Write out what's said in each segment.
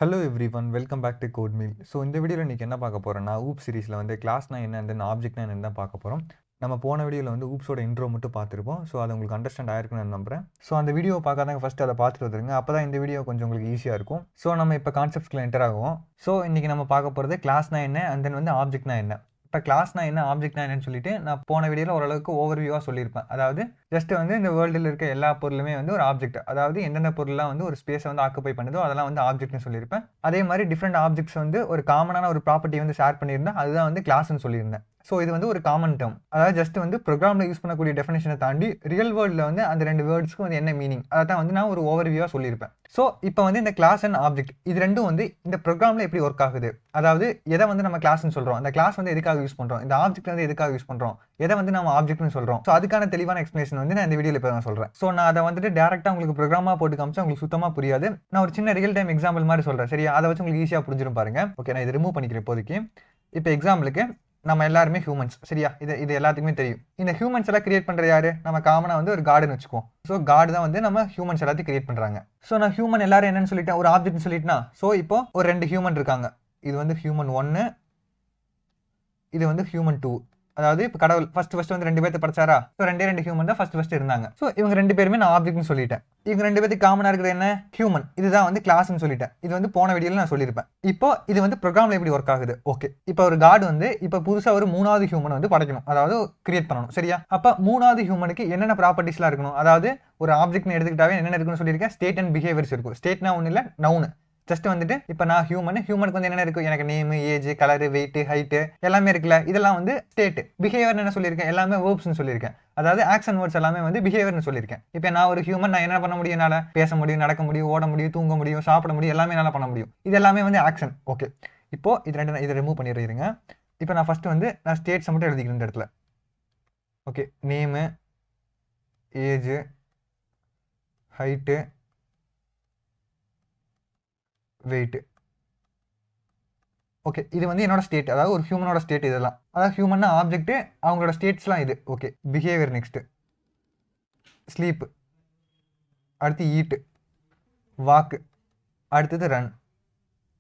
Hello everyone, welcome back to code meal. So இந்த வீடியோவில் இன்றைக்கி என்ன பார்க்க போகிறோம்னா, ஊப் சீரிஸில் வந்து கிளாஸ்னா என்ன அண்ட் தென் ஆப்ஜெக்ட்னா என்னன்னு தான் பார்க்க போகிறோம். நம்ம போன வீடியோவில் வந்து ஊப்ஸோட இன்ட்ரோ மட்டும் பார்த்துருப்போம். ஸோ அது உங்களுக்கு அண்டர்ஸ்டாண்ட் ஆயிருக்குன்னு நான் நம்புறேன். ஸோ அந்த வீடியோ பார்க்காதவங்க ஃபஸ்ட்டு அதை பார்த்துட்டு வந்துருங்க. அப்போ தான் இந்த வீடியோ கொஞ்சம் உங்களுக்கு ஈஸியாக இருக்கும். ஸோ நம்ம இப்போ கான்செப்ட்ஸ்க்குள்ள என்டர் ஆகும். ஸோ இன்றைக்கி நம்ம பார்க்க போகிறது கிளாஸ்னா என்ன அண்ட் தென் வந்து ஆப்ஜெக்ட்னா என்ன. இப்போ கிளாஸ்னா என்ன ஆப்ஜெக்ட்னா என்னன்னு சொல்லிட்டு நான் போன வீடியோவில் ஓரளவுக்கு ஓவர்வியூவாக சொல்லியிருப்பேன். அதாவது ஜஸ்ட் வந்து இந்த வேர்ல்டில் இருக்க எல்லா பொருளுமே வந்து ஒரு ஆப்ஜெக்ட், அதாவது எந்தெந்த பொருள்லாம் வந்து ஒரு ஸ்பேஸை வந்து ஆக்குப்பை பண்ணுதோ அதெல்லாம் வந்து ஆப்ஜெக்ட்னு சொல்லியிருப்பேன். அதே மாதிரி டிஃப்ரெண்ட் ஆப்ஜெக்ட்ஸ் வந்து ஒரு காமனான ஒரு ப்ராப்பர்ட்டி வந்து ஷேர் பண்ணியிருந்தேன், அதுதான் வந்து கிளாஸ்ன்னு சொல்லியிருந்தேன். ஸோ இது வந்து ஒரு காமன் டேர்ம், அதாவது ஜஸ்ட் வந்து ப்ரோக்ராமில் யூஸ் பண்ணக்கூடிய டெஃபினேஷனை தாண்டி ரியல் வேர்ல்டில் வந்து அந்த ரெண்டு வேர்ட்ஸ்க்கும் வந்து என்ன மீனிங் அதை தான் வந்து நான் ஒரு ஓவர்வியூவாக சொல்லியிருப்பேன். ஸோ இப்போ வந்து இந்த கிளாஸ் அண்ட் ஆப்ஜெக்ட் இது ரெண்டும் வந்து இந்த ப்ரோக்ராமில் எப்படி ஒர்க் ஆகுது, அதாவது எதை வந்து நம்ம கிளாஸ்ன்னு சொல்கிறோம், அந்த கிளாஸ் வந்து எதுக்காக யூஸ் பண்ணுறோம், இந்த ஆப்ஜெக்ட் வந்து எதுக்காக யூஸ் பண்ணுறோம், எதை வந்து நம்ம ஆப்ஜெக்ட்னு சொல்கிறோம். ஸோ அதுக்கான தெளிவான எக்ஸ்பிளேஷன் வந்து நான் இந்த வீடியோவில் இப்போ நான் சொல்கிறேன். ஸோ நான் அதை வந்துட்டு டேரெக்டாக உங்களுக்கு ப்ரோக்ராமாக போட்டு காமிச்சா உங்களுக்கு சுத்தமாக புரியாது. நான் ஒரு சின்ன ரியல் டைம் எக்ஸாம்பிள் மாதிரி சொல்கிறேன், சரியா? அதை வச்சு உங்களுக்கு ஈஸியாக புரிஞ்சிடும் பாருங்க. ஓகே, நான் இதை ரிமூவ் பண்ணிக்கிறேன் இப்போதைக்கு. இப்போ எக்ஸாம்பிளுக்கு நம்ம எல்லாருமே ஹியூமன்ஸ், சரியா? இது எல்லாத்துக்குமே தெரியும். இந்த ஹியூமன்ஸ் எல்லாம் கிரியேட் பண்ணுற யாரு? நம்ம காமனாக வந்து ஒரு காடுன்னு வச்சுக்குவோம். ஸோ காடு தான் வந்து நம்ம ஹியூமன்ஸ் எல்லாத்தையும் கிரியேட் பண்ணுறாங்க. ஸோ நான் ஹியூமன் எல்லாரும் என்னன்னு சொல்லிட்டேன், ஒரு ஆப்ஜெக்ட்னு சொல்லிட்டுனா, ஸோ இப்போ ஒரு ரெண்டு ஹியூமன் இருக்காங்க. இது வந்து ஹியூமன் 1, இது வந்து ஹியூமன் 2. அதாவது இப்போ கடவுள் ஃபர்ஸ்ட் வந்து ரெண்டு பேர்த்து படைச்சாரா? ஸோ ரெண்டு ஹியூமன் தான் ஃபர்ஸ்ட் இருந்தாங்க. ஸோ இவங்க ரெண்டு பேருமே நான் ஆப்ஜெக்ட்னு சொல்லிட்டேன். இவங்க ரெண்டு பேருக்கு காமனாக இருக்கிறது என்ன? ஹியூமன். இதுதான் வந்து கிளாஸ்ன்னு சொல்லிட்டேன். இது வந்து போன வீடியோவில் நான் சொல்லியிருப்பேன். இப்போ இது வந்து ப்ரோக்ராமில் எப்படி ஒர்க் ஆகுது? ஓகே, இப்போ ஒரு காடு வந்து இப்போ புதுசாக ஒரு 3வது ஹியூமன் வந்து படைக்கணும், அதாவது கிரியேட் பண்ணணும், சரியா? அப்போ 3வது ஹியூமனுக்கு என்னென்ன ப்ராப்பர்ட்டிஸ்லாம் இருக்கணும்? அதாவது ஒரு ஆப்ஜெக்ட்னு எடுத்துக்கிட்டாவே என்னென்ன இருக்குன்னு சொல்லியிருக்கேன், ஸ்டேட் அண்ட் பிஹேவியர்ஸ் இருக்கும். ஸ்டேட்னா ஒன்றும் இல்லை, நவுன். ஜஸ்ட் வந்துட்டு இப்போ நான் ஹியூமனுக்கு வந்து என்ன இருக்கும், எனக்கு name, age, colour, weight, height எல்லாமே இருக்குல்ல, இதெல்லாம் வந்து ஸ்டேட். பிஹேவியர் என்ன சொல்லியிருக்கேன், எல்லாமே வேர்ப்ஸ்னு சொல்லியிருக்கேன், அதாவது ஆக்ஷன் வேர்ட்ஸ் எல்லாமே வந்து பிஹேவியர்னு சொல்லியிருக்கேன். இப்போ நான் ஒரு ஹியூமன், நான் என்ன பண்ண முடியும், என்னால் பேச முடியும், நடக்க முடியும், ஓட முடியும், தூங்க முடியும், சாப்பிட முடியும், எல்லாமே என்னால் பண்ண முடியும். இது எல்லாமே வந்து ஆக்ஷன். ஓகே, இப்போ இது ரெண்டு இதை ரிமூவ் பண்ணிடுறீங்க. இப்போ நான் ஃபர்ஸ்ட் வந்து நான் ஸ்டேட்ஸை மட்டும் எழுதிக்கிறேன் இந்த இடத்துல. Okay, name, age, height, weight. Okay, இது வந்து என்னோட ஸ்டேட், அதாவது ஒரு ஹியூமனோட ஸ்டேட். இதெல்லாம் அதாவது ஹியூமன் ஆப்ஜெக்ட், அவங்களோட ஸ்டேட்ஸ்லாம் இது. ஓகே, பிஹேவியர் நெக்ஸ்ட், ஸ்லீப், அடுத்து ஈட், வாக்கு, அடுத்தது ரன்.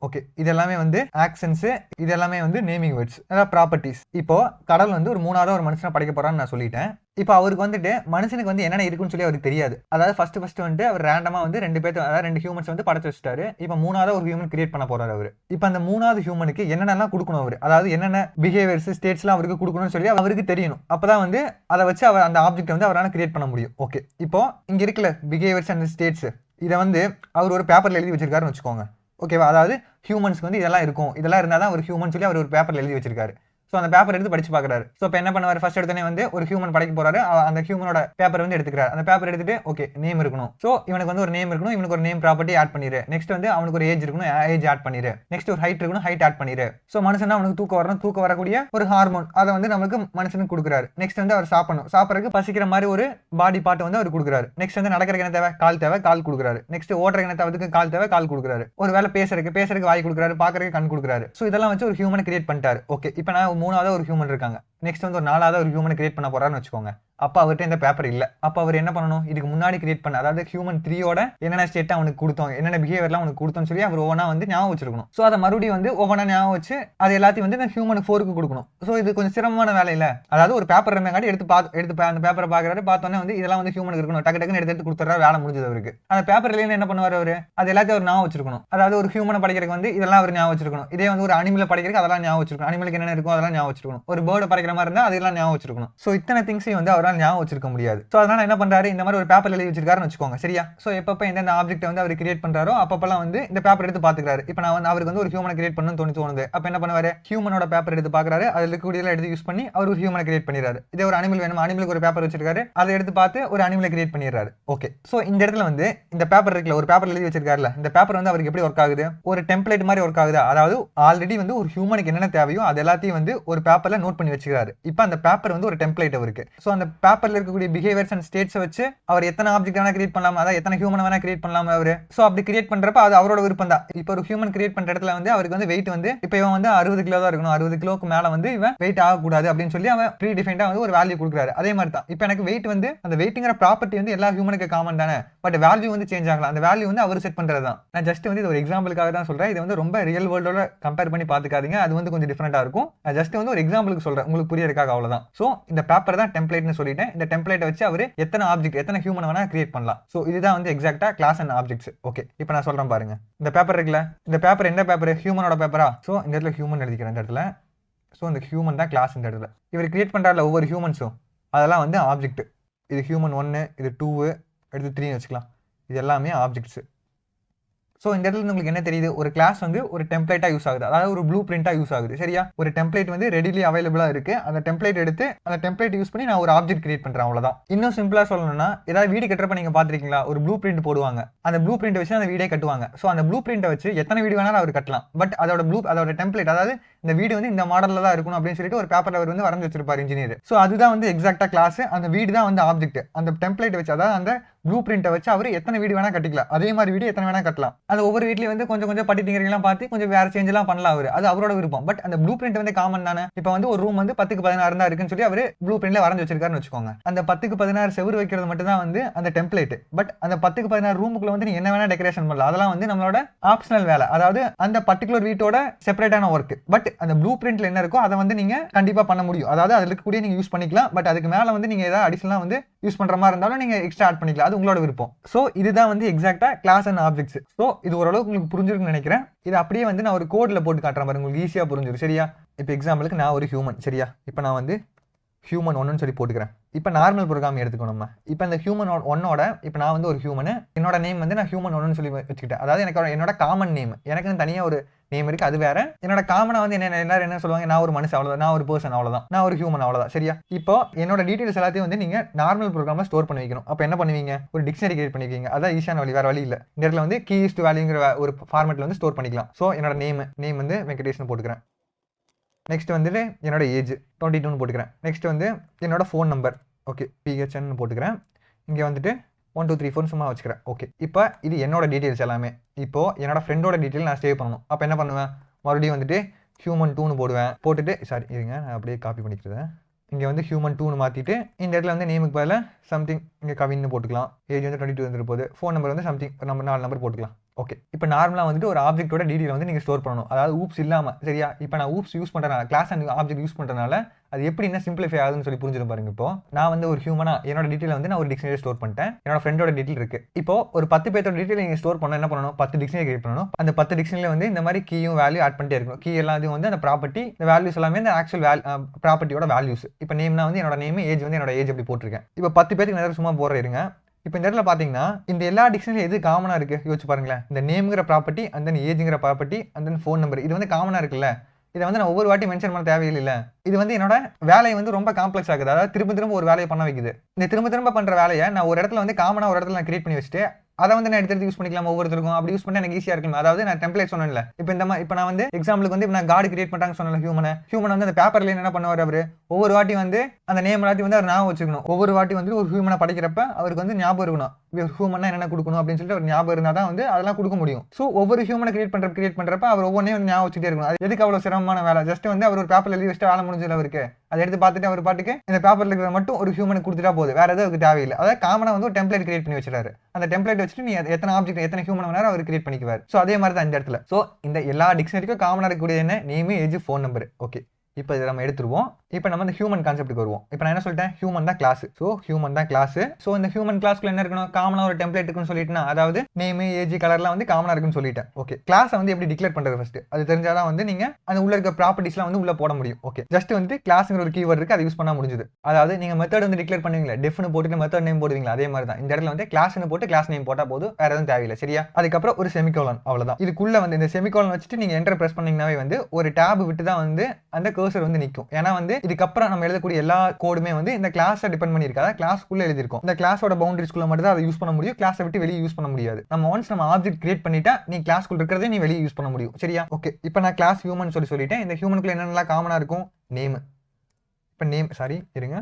ஓகே, இதெல்லாமே வந்து ஆக்ஷன்ஸு, இதெல்லாமே வந்து நேமிங் வேர்ட்ஸ், அதாவது ப்ராப்பர்ட்டிஸ். இப்போ கடவுள் வந்து ஒரு 3வது ஒரு மனுஷனை படைக்க போறான்னு நான் சொல்லிட்டேன். இப்போ அவருக்கு வந்துட்டு மனுஷனுக்கு வந்து என்னென்ன இருக்குன்னு சொல்லி அவருக்கு தெரியாது. அதாவது ஃபர்ஸ்ட் வந்துட்டு அவர் ரேண்டமாக வந்து ரெண்டு ஹியூமன்ஸ் வந்து படைச்சு வச்சுட்டாரு. இப்போ 3வது ஒரு ஹியூமன் கிரியேட் பண்ண போறாரு அவர். இப்போ அந்த 3வது ஹியூமனுக்கு என்னென்னலாம் கொடுக்கணும் அவர், அதாவது என்னென்ன பிஹேவியர்ஸ், ஸ்டேட்ஸ்லாம் அவருக்கு கொடுக்கணும்னு சொல்லி அவருக்கு தெரியணும். அப்பதான் வந்து அதை வச்சு அவர் அந்த ஆப்ஜெக்ட் வந்து அவரால் கிரியேட் பண்ண முடியும். ஓகே, இப்போ இங்க இருக்குல்ல பிஹேவியர்ஸ் அண்ட் ஸ்டேட்ஸ், இதை வந்து அவர் ஒரு பேப்பர்ல எழுதி வச்சிருக்காருன்னு வச்சுக்கோங்க. ஓகேவா? அதாவது ஹியூமன்ஸ்க்கு வந்து இதெல்லாம் இருக்கும், இதெல்லாம் இருந்தால் தான் ஒரு ஹியூமன் சொல்லி அவர் ஒரு பேப்பரில் எழுதி வச்சிருக்காரு. ஸோ அந்த பேப்பர் எடுத்து படிச்சு பார்க்குறாரு. ஸோ இப்போ என்ன பண்ணுவார், ஃபர்ஸ்ட் எடுத்தோடனே வந்து ஒரு ஹியூமன் படைக்க போறாரு. அந்த ஹியூமனோட பேப்பர் வந்து எடுத்துக்கிறார். அந்த பேப்பர் எடுத்துட்டு ஓகே நேம் இருக்கணும், ஸோ இவனுக்கு வந்து ஒரு நேம் இருக்கணும், இவனுக்கு ஒரு நேம் ப்ராப்பர்ட்டி ஆட் பண்ணிடு. நெக்ஸ்ட் வந்து அவனுக்கு ஒரு ஏஜ் இருக்கணும், ஏஜ் ஆட் பண்ணிடு. நெக்ஸ்ட் ஒரு ஹைட் இருக்கணும், ஹைட் ஆட் பண்ணிடு. ஸோ மனுஷனா அவனுக்கு தூக்கம் வரக்கூடிய ஒரு ஹார்மோன், அதை வந்து நமக்கு மனுஷனுக்கு கொடுக்குறாரு. நெக்ஸ்ட் வந்து அவர் சாப்பிட்றதுக்கு பசிக்கிற மாதிரி ஒரு பாடி பார்ட் வந்து அவர் கொடுக்குறாரு. நெக்ஸ்ட் வந்து நடக்கிறதுக்கு என்ன தேவை, கால் கொடுக்குறாரு. நெக்ஸ்ட் ஓடுறதுக்கு என்ன தேவை, கால் தேவை, கால் கொடுக்குறாரு. ஒரு வேலை பேசுறதுக்கு வாய் கொடுக்குறாரு, பார்க்கறதுக்கு கண் கொடுக்குறாரு. ஸோ இதெல்லாம் வச்சு ஒரு ஹியூமனை கிரியேட் பண்ணிட்டாரு. ஓகே, இப்போ நான் 3வது ஒரு ஹியூமன் இருக்காங்க. நெக்ஸ்ட் வந்து ஒரு 4வது ஒரு ஹியூமன் கிரியேட் பண்ண போறாருன்னு வச்சுக்கோங்க. அப்போ அவர்கிட்ட இந்த பேப்பர் இல்லை. அப்போ அவர் என்ன பண்ணணும், இதுக்கு முன்னாடி கிரியேட் பண்ண, அதாவது ஹியூமன் 3யோட என்னென்ன ஸ்டேட் அவனுக்கு கொடுத்தோம், என்னென்ன பிஹேவியர்லாம் அவனுக்கு கொடுத்தோம்னு சொல்லி அவர் ஒவ்வொன்றா வந்து ஞாபகம் வச்சிருக்கணும். ஸோ அதை மறுபடியும் வந்து ஒவ்வொன்றா ஞாபகம் வச்சு அது எல்லாத்தையும் வந்து இந்த ஹியூமன் 4க்கு கொடுக்கணும். ஸோ இது கொஞ்சம் சிரமமான வேலை இல்லை. அதாவது ஒரு பேப்பர் இருந்தாங்காட்டி எடுத்து அந்த பேப்பரை பார்க்குறாரு, பார்த்தோன்னே வந்து இதெல்லாம் வந்து ஹியூமனுக்கு இருக்கணும், டக்குன்னு எடுத்து கொடுத்துறாரு, வேலை முடிஞ்சது அவருக்கு. அந்த பேப்பர் இல்லைன்னு என்ன பண்ணுவார் அவர், அது எல்லாத்தையும் அவர் ஞாபகம் வச்சிருக்கணும். அதாவது ஒரு ஹியூமனை படிக்கிறதுக்கு வந்து இதெல்லாம் அவர் ஞாபகம் வச்சிருக்கணும். இதே வந்து ஒரு அனிமலை படிக்கிறதுக்கு அதெல்லாம் ஞாபகம் வச்சிருக்கணும். அனிமலுக்கு என்னென்ன இருக்கும் அதெல்லாம் ஞாபகம் வச்சிருக்கணும். ஒரு பேர்டு படிக்கிற மாதிரி இருந்தால் அதெல்லாம் ஞாபகம் வச்சிருக்கணும். ஸோ இத்தனை திங்ஸையும் வந்து அவரால் ஞாபகம் வச்சிருக்க முடியாது. சோ அதனால என்ன பண்றாரு, இந்த மாதிரி ஒரு பேப்பர் எழுதி வச்சிருக்காருன்னு வச்சுக்கோங்க, சரியா? சோ எப்பப்ப எந்த ஆப்ஜெக்ட் வந்து அவர் கிரியேட் பண்றாரோ அப்பப்பெல்லாம் வந்து இந்த பேப்பர் எடுத்து பாத்துக்கிறாரு. இப்போ நான் வந்து அவருக்கு வந்து ஒரு ஹியூமனை கிரியேட் பண்ணணும்னு தோணுது. அப்ப என்ன பண்ணுவாரு, ஹியூமனோட பேப்பர் எடுத்து பாக்குறாரு, அதுல இருக்கக்கூடியதெல்லாம் எடுத்து யூஸ் பண்ணி அவர் ஒரு ஹியூமனை கிரியேட் பண்ணிடுறாரு. இதே ஒரு அனிமல் வேணும், அனிமலுக்கு ஒரு பேப்பர் வச்சிருக்காரு, அதை எடுத்து பார்த்து ஒரு அனிமலை கிரியேட் பண்ணிடுறாரு. ஓகே, சோ இந்த இடத்துல வந்து இந்த பேப்பர் இருக்குல்ல, ஒரு பேப்பர் எழுதி வச்சிருக்காருல, இந்த பேப்பர் வந்து அவருக்கு எப்படி ஒர்க் ஆகுது, ஒரு டெம்ப்ளேட் மாதிரி ஒர்க் ஆகுது. அதாவது ஆல்ரெடி வந்து ஒரு ஹியூமனுக்கு என்னென்ன தேவையோ அது எல்லாத்தையும் வந்து ஒரு பேப்பர்ல நோட் பண்ணி வச்சிருக்காரு. இப்போ அந்த பேப்பர் வந்து ஒரு டெம்ப்ளேட் அவருக்கு. சோ அந்த பேப்பர்ல இருக்கக்கூடிய பிஹேவியர்ஸ் அண்ட் ஸ்டேட்ஸ் வச்சு அவர் எத்தனை ஆப்ஜெக்ட் வேணா கிரியேட் பண்ணலாம், அதாவது எத்தனை ஹியூமன் வேணா கிரியேட் பண்ணலாம் அவரு. சோ அப்படி கிரியேட் பண்றப்ப அது அவரோட விருப்பம் தான். இப்போ ஒரு ஹியூமன் கிரியேட் பண்ற இடத்துல வந்து அவருக்கு வந்து வெயிட் வந்து இப்போ இவன் வந்து 60 கிலோ தான் இருக்கணும், 60 கிலோக்கு மேல வந்து இவன் வெயிட் ஆகக்கூடாது அப்படின்னு சொல்லி அவன் ப்ரீ டிஃபைன்டா வந்து ஒரு வேல்யூ கொடுக்குறாரு. அதே மாதிரி தான் இப்போ எனக்கு வெயிட் வந்து அந்த வெயிட்ங்கிற ப்ராப்பர்ட்டி வந்து எல்லா ஹியூமனுக்கு காமன் தானே, பட் வேல்யூ வந்து சேஞ்ச் ஆகலாம். அந்த வேல்யூ வந்து அவர் செட் பண்றது தான். நான் ஜஸ்ட் வந்து இது ஒரு எக்ஸாம்பிளுக்காக தான் சொல்றேன். இது வந்து ரொம்ப ரியல் வேர்ல்டோட கம்பேர் பண்ணி பாத்துக்காதீங்க, அது வந்து கொஞ்சம் டிஃபரெண்டா இருக்கும். நான் ஜஸ்ட் வந்து ஒரு எக்ஸாம்பிளுக்கு சொல்றேன், உங்களுக்கு புரியறதுக்காக அவ்வளவுதான். சோ இந்த பேப்பர் தான் டெம்ப்ளேட்னு சொல்லிட்டேன். இந்த டெம்ப்ளேட்டை வச்சு அவர் எத்தனை ஆப்ஜெக்ட் எத்தனை ஹியூமன் வேணா கிரியேட் பண்ணலாம். சோ இதுதான் வந்து எக்ஸாக்ட்டா கிளாஸ் அண்ட் ஆப்ஜெக்ட்ஸ். ஓகே, இப்போ நான் சொல்றேன் பாருங்க. இந்த பேப்பர் இருக்குல்ல, இந்த பேப்பர் என்ன பேப்பர், ஹியூமனோட பேப்பரா. சோ இந்த இடத்துல ஹியூமன் எழுதிக்கிறேன் இந்த இடத்துல. சோ இந்த ஹியூமன் தான் கிளாஸ் இந்த இடத்துல. இவர் கிரியேட் பண்றாருல ஒவ்வொரு ஹியூமன்ஸும், அதெல்லாம் வந்து ஆப்ஜெக்ட். இது ஹியூமன் 1, இது 2, அடுத்து 3 வச்சுக்கலாம். இது எல்லாமே ஆப்ஜெக்ட்ஸ். ஸோ இந்த இடத்துல உங்களுக்கு என்ன தெரியுது, ஒரு கிளாஸ் வந்து ஒரு டெம்ப்ளேட்டா யூஸ் ஆகுது, அதாவது ஒரு ப்ளூ பிரிண்டா யூஸ் ஆகுது. சரியா, ஒரு டெம்ப்ளேட் வந்து ரெடிலி அவைலபிளா இருக்கு. அந்த டெம்ப்ளேட் எடுத்து அந்த டெம்ப்ளேட் யூஸ் பண்ணி நான் ஒரு ஆப்ஜெக்ட் கிரியேட் பண்றேன், அவ்வளவுதான். இன்னும் சிம்பிளா சொல்லணும்னா, ஏதாவது வீடு கட்டுறப்ப நீங்க பாத்திருக்கீங்களா, ஒரு ப்ளூ பிரிண்ட் போடுவாங்க, அந்த ப்ளூ பிரிண்ட் வச்சு அந்த வீடே கட்டுவாங்க. ஸோ அந்த ப்ளூ பிரிண்ட் வச்சு எத்தனை வீடு வேணாலும் அவர் கட்டலாம். பட் அதோட டெம்ப்ளேட், அதாவது இந்த வீடு வந்து இந்த மாடல்ல தான் இருக்கணும் அப்படின்னு சொல்லிட்டு ஒரு பேப்பர்ல அவர் வந்து வரைஞ்சு வச்சிருப்பாரு இன்ஜினியர். ஸோ அதுதான் வந்து எக்ஸாக்டா கிளாஸ். அந்த வீடு தான் வந்து ஆப்ஜெக்ட். அந்த டெம்ப்ளேட் வச்சு, அதாவது அந்த ப்ளூ பிரிண்ட்டை வச்சு அவர் எத்தனை வீடு வேணா கட்டிக்கலாம். அதே மாதிரி வீடு எத்தனை வேணா கட்டலாம். அது ஒவ்வொரு வீட்லயும் வந்து கொஞ்சம் கொஞ்சம் பட்டிட்டிங்கெல்லாம் பார்த்து கொஞ்சம் வேற சேஞ்ச் எல்லாம் பண்ணலாம் அவர், அது அவரோட விருப்பம். பட் அந்த ப்ளூ பிரிண்ட் வந்து காமன் தானே. இப்போ வந்து ஒரு ரூம் வந்து 10க்கு 16 தான் இருக்குன்னு சொல்லி அவர் ப்ளூ பிரிண்ட்ல வரைஞ்சு வச்சிருக்காருன்னு வச்சுக்கோங்க. அந்த 10க்கு 16 செவுரு வைக்கிறது மட்டும் தான் வந்து அந்த டெம்ப்ளேட். பட் அந்த 10க்கு 16 ரூமுக்குள்ள வந்து நீங்க என்ன வேணா டெக்கரேஷன் பண்ணலாம். அதெல்லாம் வந்து நம்மளோட ஆப்ஷனல் வேலை, அதாவது அந்த பர்டிகுலர் வீட்டோட செப்பரேட்டான ஒர்க். பட் அந்த ப்ளூ பிரிண்ட்ல என்ன இருக்கோ அதை வந்து நீங்க கண்டிப்பா பண்ண முடியும். அதாவது அதுல இருக்கக்கூடிய நீங்க யூஸ் பண்ணிக்கலாம். பட் அதுக்கு மேல வந்து நீங்க ஏதாவது அடிஷனலா வந்து யூஸ் பண்ற மாதிரி இருந்தாலும் நீங்க எக்ஸ்ட்ரா ஆட் பண்ணிக்கலாம், அது உங்களோட விருப்பம். சோ இதுதான் வந்து எக்ஸாக்ட்டா கிளாஸ் அண்ட் ஆப்ஜெக்ட்ஸ். சோ இது ஓரளவுக்கு உங்களுக்கு புரிஞ்சிருக்குன்னு நினைக்கிறேன். இது அப்படியே வந்து நான் ஒரு கோட்ல போட்டு காட்டுறேன் பாருங்க, உங்களுக்கு ஈஸியா புரிஞ்சிடும். சரியா, இப்போ எக்ஸாம்பிளுக்கு நான் ஒரு ஹியூமன். சரியா, இப்போ நான் வந்து ஹியூமன் 1ன்னு சொல்லி போட்டுக்கிறேன். இப்போ நார்மல் ப்ரோக்ராம் எடுத்துக்கணும் நம்ம. இப்போ இந்த ஹியூமன் 1ஓட இப்போ நான் வந்து ஒரு ஹியூமனு, என்னோட நேம் வந்து நான் ஹியூமன் 1ன்னு சொல்லி வச்சுக்கிட்டேன். அதாவது எனக்கு என்னோட காமன் நேம், எனக்கு தனியாக ஒரு நேம் இருக்கு, அது வேற. என்னோட காமனா வந்து எல்லாரும் என்ன சொல்லுவாங்க, நான் ஒரு மனுஷன் அவ்வளவுதான், நான் ஒரு பர்சன் அவ்வளவுதான், நான் ஒரு ஹியூமன் அவ்வளவுதான். சரியா, இப்போ என்னோட டீடைல்ஸ் எல்லாத்தையும் வந்து நீங்க நார்மல் ப்ரோக்ராம்ல ஸ்டோர் பண்ணி வைக்கணும். அப்போ என்ன பண்ணுவீங்க, ஒரு டிக்ஷனரி கிரியேட் பண்ணிக்கீங்க. அதான் ஈஸியான வழி, வேற வழி இல்லை. இந்த இடத்துல வந்து கீஸ் டு வேல்யூங்கிற ஒரு ஃபார்மேட்ல வந்து ஸ்டோர் பண்ணிக்கலாம். ஸோ என்னோட நேம் வந்து வெங்கடேஷ்னு போட்டுக்கிறேன். நெக்ஸ்ட் வந்துட்டு என்னோட ஏஜ் 22ன்னு போட்டுக்கிறேன். நெக்ஸ்ட் வந்து என்னோட ஃபோன் நம்பர், ஓகே, PHN போட்டுக்கிறேன். இங்கே வந்துட்டு 1 2 3 4 சும்மா வச்சுக்கிறேன். ஓகே, இப்போ இது என்னோட டீட்டெயில்ஸ் எல்லாமே. இப்போ என்னோட ஃப்ரெண்டோட டீட்டெயில் நான் சேவ் பண்ணணும். அப்போ என்ன பண்ணுவேன், மறுபடியும் வந்துட்டு ஹியூமன் 2ன்னு போடுவேன். போட்டுட்டு சாரி இருங்க, நான் அப்படியே காப்பி பண்ணிக்கிறேன். இங்கே வந்து ஹியூமன் 2ன்னு மாற்றிட்டு இந்த இடத்துல வந்து நேமுக்கு பதிலாக சம்திங் இங்கே கவின்னு போட்டுக்கலாம். ஏஜ் வந்து 22 வந்துட்டு போகுது. ஃபோன் நம்பர் வந்து சம்திங் நம்ம 4 நம்பர் போட்டுக்கலாம். ஓகே, இப்போ நார்மலாக வந்துட்டு ஒரு ஆப்ஜெக்ட்டோட டீடைல் வந்து நீங்கள் ஸ்டோர் பண்ணணும், அதாவது ஊப்ஸ் இல்லாமல். சரியா, இப்போ நான் ஊப்ஸ் யூஸ் பண்ணுறேன், கிளாஸ் அண்ட் ஆப்ஜெக்ட் யூஸ் பண்ணுறதுனால அது எப்படி என்ன சிம்பிளிஃபை ஆகுதுன்னு சொல்லி புரிஞ்சிடும் பாருங்க. இப்போ நான் வந்து ஒரு ஹியூமனா என்னோட டீடைல் வந்து நான் ஒரு டிக்ஷனரி ஸ்டோர் பண்ணிட்டேன். என்னோட ஃப்ரெண்டோட டீடைல் இருக்கு. இப்போ ஒரு 10 பேரோட டீடைல் நீங்கள் ஸ்டோர் பண்ணணும், என்ன பண்ணணும், 10 டிக்ஷனரி கிரியேட் பண்ணணும். அந்த 10 டிக்ஷனரியில் வந்து இந்த மாதிரி கீயும் வேல்யூ ஆட் பண்ணிட்டே இருக்கணும். கீ எல்லாத்தையும் வந்து அந்த ப்ராப்பர்ட்டி, இந்த வேல்யூஸ் எல்லாமே இந்த ஆக்சுவல் ப்ராப்பர்ட்டியோட வேல்யூஸ். இப்போ நேம்னா வந்து என்னோட நேம், ஏஜ் வந்து என்னோட ஏஜ் அப்படி போட்டிருக்கேன். இப்போ 10 பேருக்கு நிறைய சும்மா போடுறீங்க. இப்போ இந்த இடத்துல பார்த்தீங்கன்னா இந்த எல்லா டிக்ஷனரியும் எது காமனாக இருக்குது யோசிச்சு பாருங்களேன். இந்த நேம்ங்கிற ப்ராப்பர்ட்டி, அந்த ஏஜ்ங்கிற ப்ராப்பர்ட்டி, அந்த ஃபோன் நம்பர், இது வந்து காமனாக இருக்குல்ல. இதை வந்து நான் ஒவ்வொரு வாட்டி மென்ஷன் பண்ண தேவையில்லை. இது வந்து என்னோட வேலையை வந்து ரொம்ப காம்ப்ளெக்ஸ் ஆகுது, அதாவது திரும்ப ஒரு வேலையை பண்ண வைக்குது. இந்த திரும்ப பண்ணுற வேலையை நான் ஒரு இடத்துல வந்து காமனாக ஒரு இடத்துல நான் கிரியேட் பண்ணி வச்சுட்டு அதை வந்து நான் எடுத்து யூஸ் பண்ணிக்கலாம் ஒவ்வொருத்தருக்கும். அப்படி யூஸ் பண்ணி எனக்கு ஈஸியாக இருக்கும். அதாவது நான் டெம்ப்ளேட் சொன்னேன்ல, இப்போ இந்த மாதிரி இப்போ நான் வந்து எக்ஸாம்பிளுக்கு வந்து நான் கார்டு கிரியேட் பண்ணுறாங்க சொன்னல, ஹியூமன் வந்து அந்த பேப்பர்ல என்ன பண்ணுவார், அவர் ஒவ்வொரு வாட்டி வந்து அந்த நேம் எல்லாத்தையும் வந்து அவர் ஞாபகம் வச்சுக்கணும். ஒவ்வொரு வாட்டி வந்து ஒரு ஹியூமனை படிக்கிறப்ப அவருக்கு வந்து ஞாபகம் இருக்கணும், ஹியூமனா என்ன கொடுக்கணும் அப்படின்னு சொல்லிட்டு ஒரு ஞாபகம் இருந்தால் தான் வந்து அதெல்லாம் கொடுக்க முடியும். ஸோ ஒவ்வொரு ஹியூமனை கிரியேட் பண்றப்ப அவர் ஒவ்வொன்றையும் வந்து ஞாபகம் வச்சுட்டே இருக்கணும். அது எதுக்கு அவ்வளோ சிரமமான வேலை, ஜஸ்ட் வந்து அவர் ஒரு பேப்பர்ல எழுதி வச்சுட்டு வேலை முடிஞ்சது அவருக்கு. அதை எடுத்து பார்த்துட்டு அவர் பாட்டுக்கு இந்த பேப்பர்ல இருக்கிறத மட்டும் ஒரு ஹியூமனுக்கு கொடுத்துட்டா போகுது, வேற எதுவும் அவருக்கு தேவையில்லை. அதாவது காமனா வந்து ஒரு டெம்ப்ளேட் கிரியேட் பண்ணி வச்சிருக்காரு. அந்த டெம்ப்ளேட் வச்சுட்டு நீ எத்தனை ஆப்ஜெக்ட் எத்தனை ஹியூமன் வேணாலும் அவர் கிரியேட் பண்ணிக்குவார். ஸோ அதே மாதிரி தான் இந்த இடத்துல. ஸோ இந்த எல்லா டிக்ஷனரிக்கும் காமனாக இருக்கக்கூடிய என்ன, name, age, phone number. Okay, இப்போ இதை நம்ம எடுத்துருவோம். இப்போ நம்ம இந்த ஹியூமன் கான்செப்ட்டுக்கு வருவோம். இப்போ நான் என்ன சொல்லிட்டேன், ஹியூமன் தான் கிளாஸ். ஸோ ஹியூமன் தான் கிளாஸ். ஸோ இந்த ஹியூமன் கிளாஸ்க்குள்ள என்ன இருக்கணும், காமனாக ஒரு டெம்ப்ளேட் இருக்குன்னு சொல்லிட்டுனா, அதாவது நேம், ஏஜ், கலர்லாம் வந்து காமனாக இருக்குன்னு சொல்லிட்டேன். ஓகே, கிளாஸை வந்து எப்படி டிக்ளேர் பண்ணுறது ஃபர்ஸ்ட், அது தெரிஞ்சாதான் வந்து நீங்க அந்த உள்ள இருக்க ப்ராப்பர்ட்டிஸ்லாம் வந்து உள்ள போட முடியும். ஓகே, ஜஸ்ட் வந்து கிளாஸ்ங்கிற ஒரு கீவேர்ட் இருக்கு, அதை யூஸ் பண்ணா முடிஞ்சது. அதாவது நீங்க மெத்தட் வந்து டிக்ளேர் பண்ணுவீங்களா, டெஃப்னு போட்டுட்டு மெத்தட் நேம் போடுவீங்களா, அதே மாதிரி தான் இந்த இடத்துல வந்து கிளாஸ்னு போட்டு கிளாஸ் நேம் போட்டா போதும், வேற எதுவும் தேவையில்லை. சரியா, அதுக்கப்புறம் ஒரு செமிகோலன், அவ்வளவுதான். இதுக்குள்ள வந்து இந்த செமிகோலன் வச்சுட்டு நீங்க என்டர் பிரஸ் பண்ணீங்கன்னாவே வந்து ஒரு டேப் விட்டு தான் வந்து அந்த கர்சர் வந்து நிற்கும். ஏன்னா வந்து இதுக்கப்புறம் நம்ம எழுதக்கூடிய எல்லா கோடுமே வந்து இந்த கிளாஸை டிபெண்ட் பண்ணி இருக்காது, கிளாஸ்க்குள்ள எழுதிருக்கும். இந்த கிளாஸோட பவுண்டரிஸ்குள்ள மட்டும் தான் அதை யூஸ் பண்ண முடியும், கிளாஸை விட்டு வெளியே யூஸ் பண்ண முடியாது. நம்ம ஒன்ஸ் நம்ம ஆப்ஜெக்ட் கிரியேட் பண்ணிட்டா நீ கிளாஸ்க்குள்ள இருக்கிறதே நீ வெளியே யூஸ் பண்ண முடியும். சரியா, ஓகே, இப்போ நான் கிளாஸ் ஹியூமன் சொல்லிட்டேன். இந்த ஹியூமனுக்குள்ள என்னென்னலாம் காமனா இருக்கும், நேம். இப்போ நேம், சாரி இருங்க,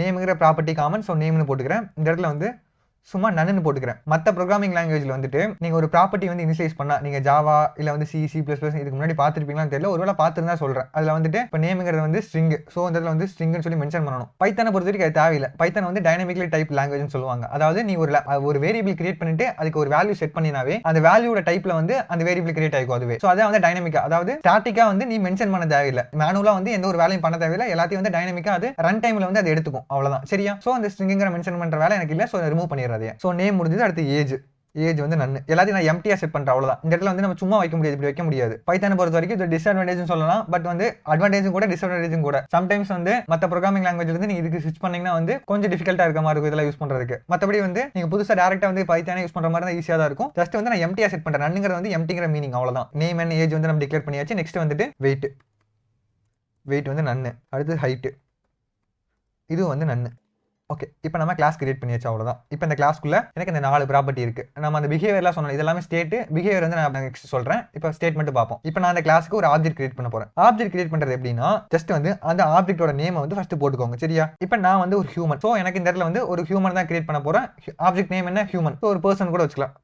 நேமுங்கிற ப்ராப்பர்ட்டி காமன், ஸோ நேம்னு போட்டுக்கிறேன். இந்த இடத்துல வந்து சும்மா நன்னு போட்டுக்கிறேன். மற்ற ப்ரோக்ராமிங் லாங்குவேஜில் வந்துட்டு நீங்கள் ஒரு ப்ராப்பர்ட்டி வந்து இனிஷியலைஸ் பண்ணால் நீங்கள் ஜாவா இல்லை வந்து சி ப்ளஸ் ப்ளஸ் இதுக்கு முன்னாடி பார்த்துருப்பீங்களான்னு தெரியல, ஒருவேளை பார்த்துருந்தா சொல்கிறேன். அதில் வந்துட்டு இப்போ நேமுங்கிறது வந்து ஸ்ட்ரிங், ஸோ அந்த இடத்துல வந்து ஸ்ட்ரிங்னு சொல்லி மென்ஷன் பண்ணணும். பைத்தானை பொறுத்த வரைக்கும் அது தேவையில்லை. பைத்தான் வந்து டைனமிக்லி டைப் லாங்குவேஜ்னு சொல்லுவாங்க. அதாவது நீ ஒரு வேரியபிள் கிரியேட் பண்ணிட்டு அதுக்கு ஒரு வேல்யூ செட் பண்ணினாவே அந்த வேல்யூட டைப்ல வந்து அந்த வேரியபிள் கிரியேட் ஆகிக்கும் அதுவே. ஸோ அதை வந்து டைனமிக்கா, அதாவது ஸ்டாட்டிக்கா வந்து நீ மென்ஷன் பண்ண தேவையில்லை, மேனுவலா வந்து எந்த ஒரு வேலையும் பண்ண தேவையில்லை, எல்லாத்தையும் வந்து டைனமிக்கா அது ரன் டைம்ல வந்து அது எடுத்துக்கும், அவ்வளவுதான். சரியா? ஸோ அந்த ஸ்ட்ரிங்கிற மென்ஷன் பண்ற வேலை எனக்கு இல்லை, ஸோ ரிமூவ் பண்ணிடுறது. ஸோ நேம் முடிஞ்சது. அடுத்து ஏஜ் வந்து நன்னு, எல்லாத்தையும் நான் எம்டியா செட் பண்றேன், அவ்வளவுதான். இந்த இடத்துல வந்து நம்ம சும்மா வைக்க முடியாது, இப்படி வைக்க முடியாது. பைத்தானை பொறுத்த வரைக்கும் இது டிஸ்அட்வான்டேஜ் சொல்லலாம், பட் வந்து அட்வான்டேஜும் கூட டிஸ்அட்வான்டேஜும் கூட. சம்டைம்ஸ் வந்து மற்ற ப்ரோக்ராமிங் லாங்குவேஜ்ல இருந்து நீங்க இதுக்கு ஸ்விட்ச் பண்ணீங்கன்னா வந்து கொஞ்சம் டிஃபிகல்ட்டா இருக்க மாதிரி இருக்கும் இதெல்லாம் யூஸ் பண்றதுக்கு. மற்றபடி வந்து நீங்க புதுசா டேரக்டா வந்து பைத்தானே யூஸ் பண்ற மாதிரி தான் ஈஸியா தான் இருக்கும். ஜஸ்ட் வந்து நான் எம்டியா செட் பண்றேன். நன்னுங்கிறது வந்து எம்டிங்கிற மீனிங், அவ்வளவுதான். நேம் அண்ட் ஏஜ் வந்து நம்ம டிக்ளேர் பண்ணியாச்சு. நெக்ஸ்ட் வந்துட்டு வெயிட் வந்து நன்னு. அடுத்து ஹைட், இது வந்து நன்னு. ஓகே, இப்போ நம்ம கிளாஸ் கிரியேட் பண்ணியாச்சு, அவ்வளோதான். இப்போ இந்த கிளாஸ்க்குள்ள எனக்கு இந்த 4 ப்ராப்பர்ட்டி இருக்கு. நம்ம அந்த பிஹேவியர்லாம் சொன்னோம், இதெல்லாமே ஸ்டேட். பிஹேவியர் வந்து நான் நெக்ஸ்ட் சொல்றேன். இப்போ ஸ்டேட்மெண்ட் பார்ப்போம். இப்போ நான் அந்த கிளாஸ்க்கு ஒரு ஆப்ஜெக்ட் கிரியேட் பண்ண போறேன். ஆப்ஜெக்ட் கிரியேட் பண்றது எப்படின்னா, ஜஸ்ட் வந்து அந்த ஆப்ஜெக்ட்டோட நேமை வந்து ஃபர்ஸ்ட் போட்டுக்கோங்க, சரியா? இப்போ நான் வந்து ஒரு ஹியூமன், ஸோ எனக்கு இந்த இடத்துல வந்து ஒரு ஹியூமன் தான் கிரியேட் பண்ண போறேன். ஆப்ஜெக்ட் நேம் என்ன? ஹியூமன். ஸோ ஒரு பர்சன் கூட வச்சுக்கலாம்.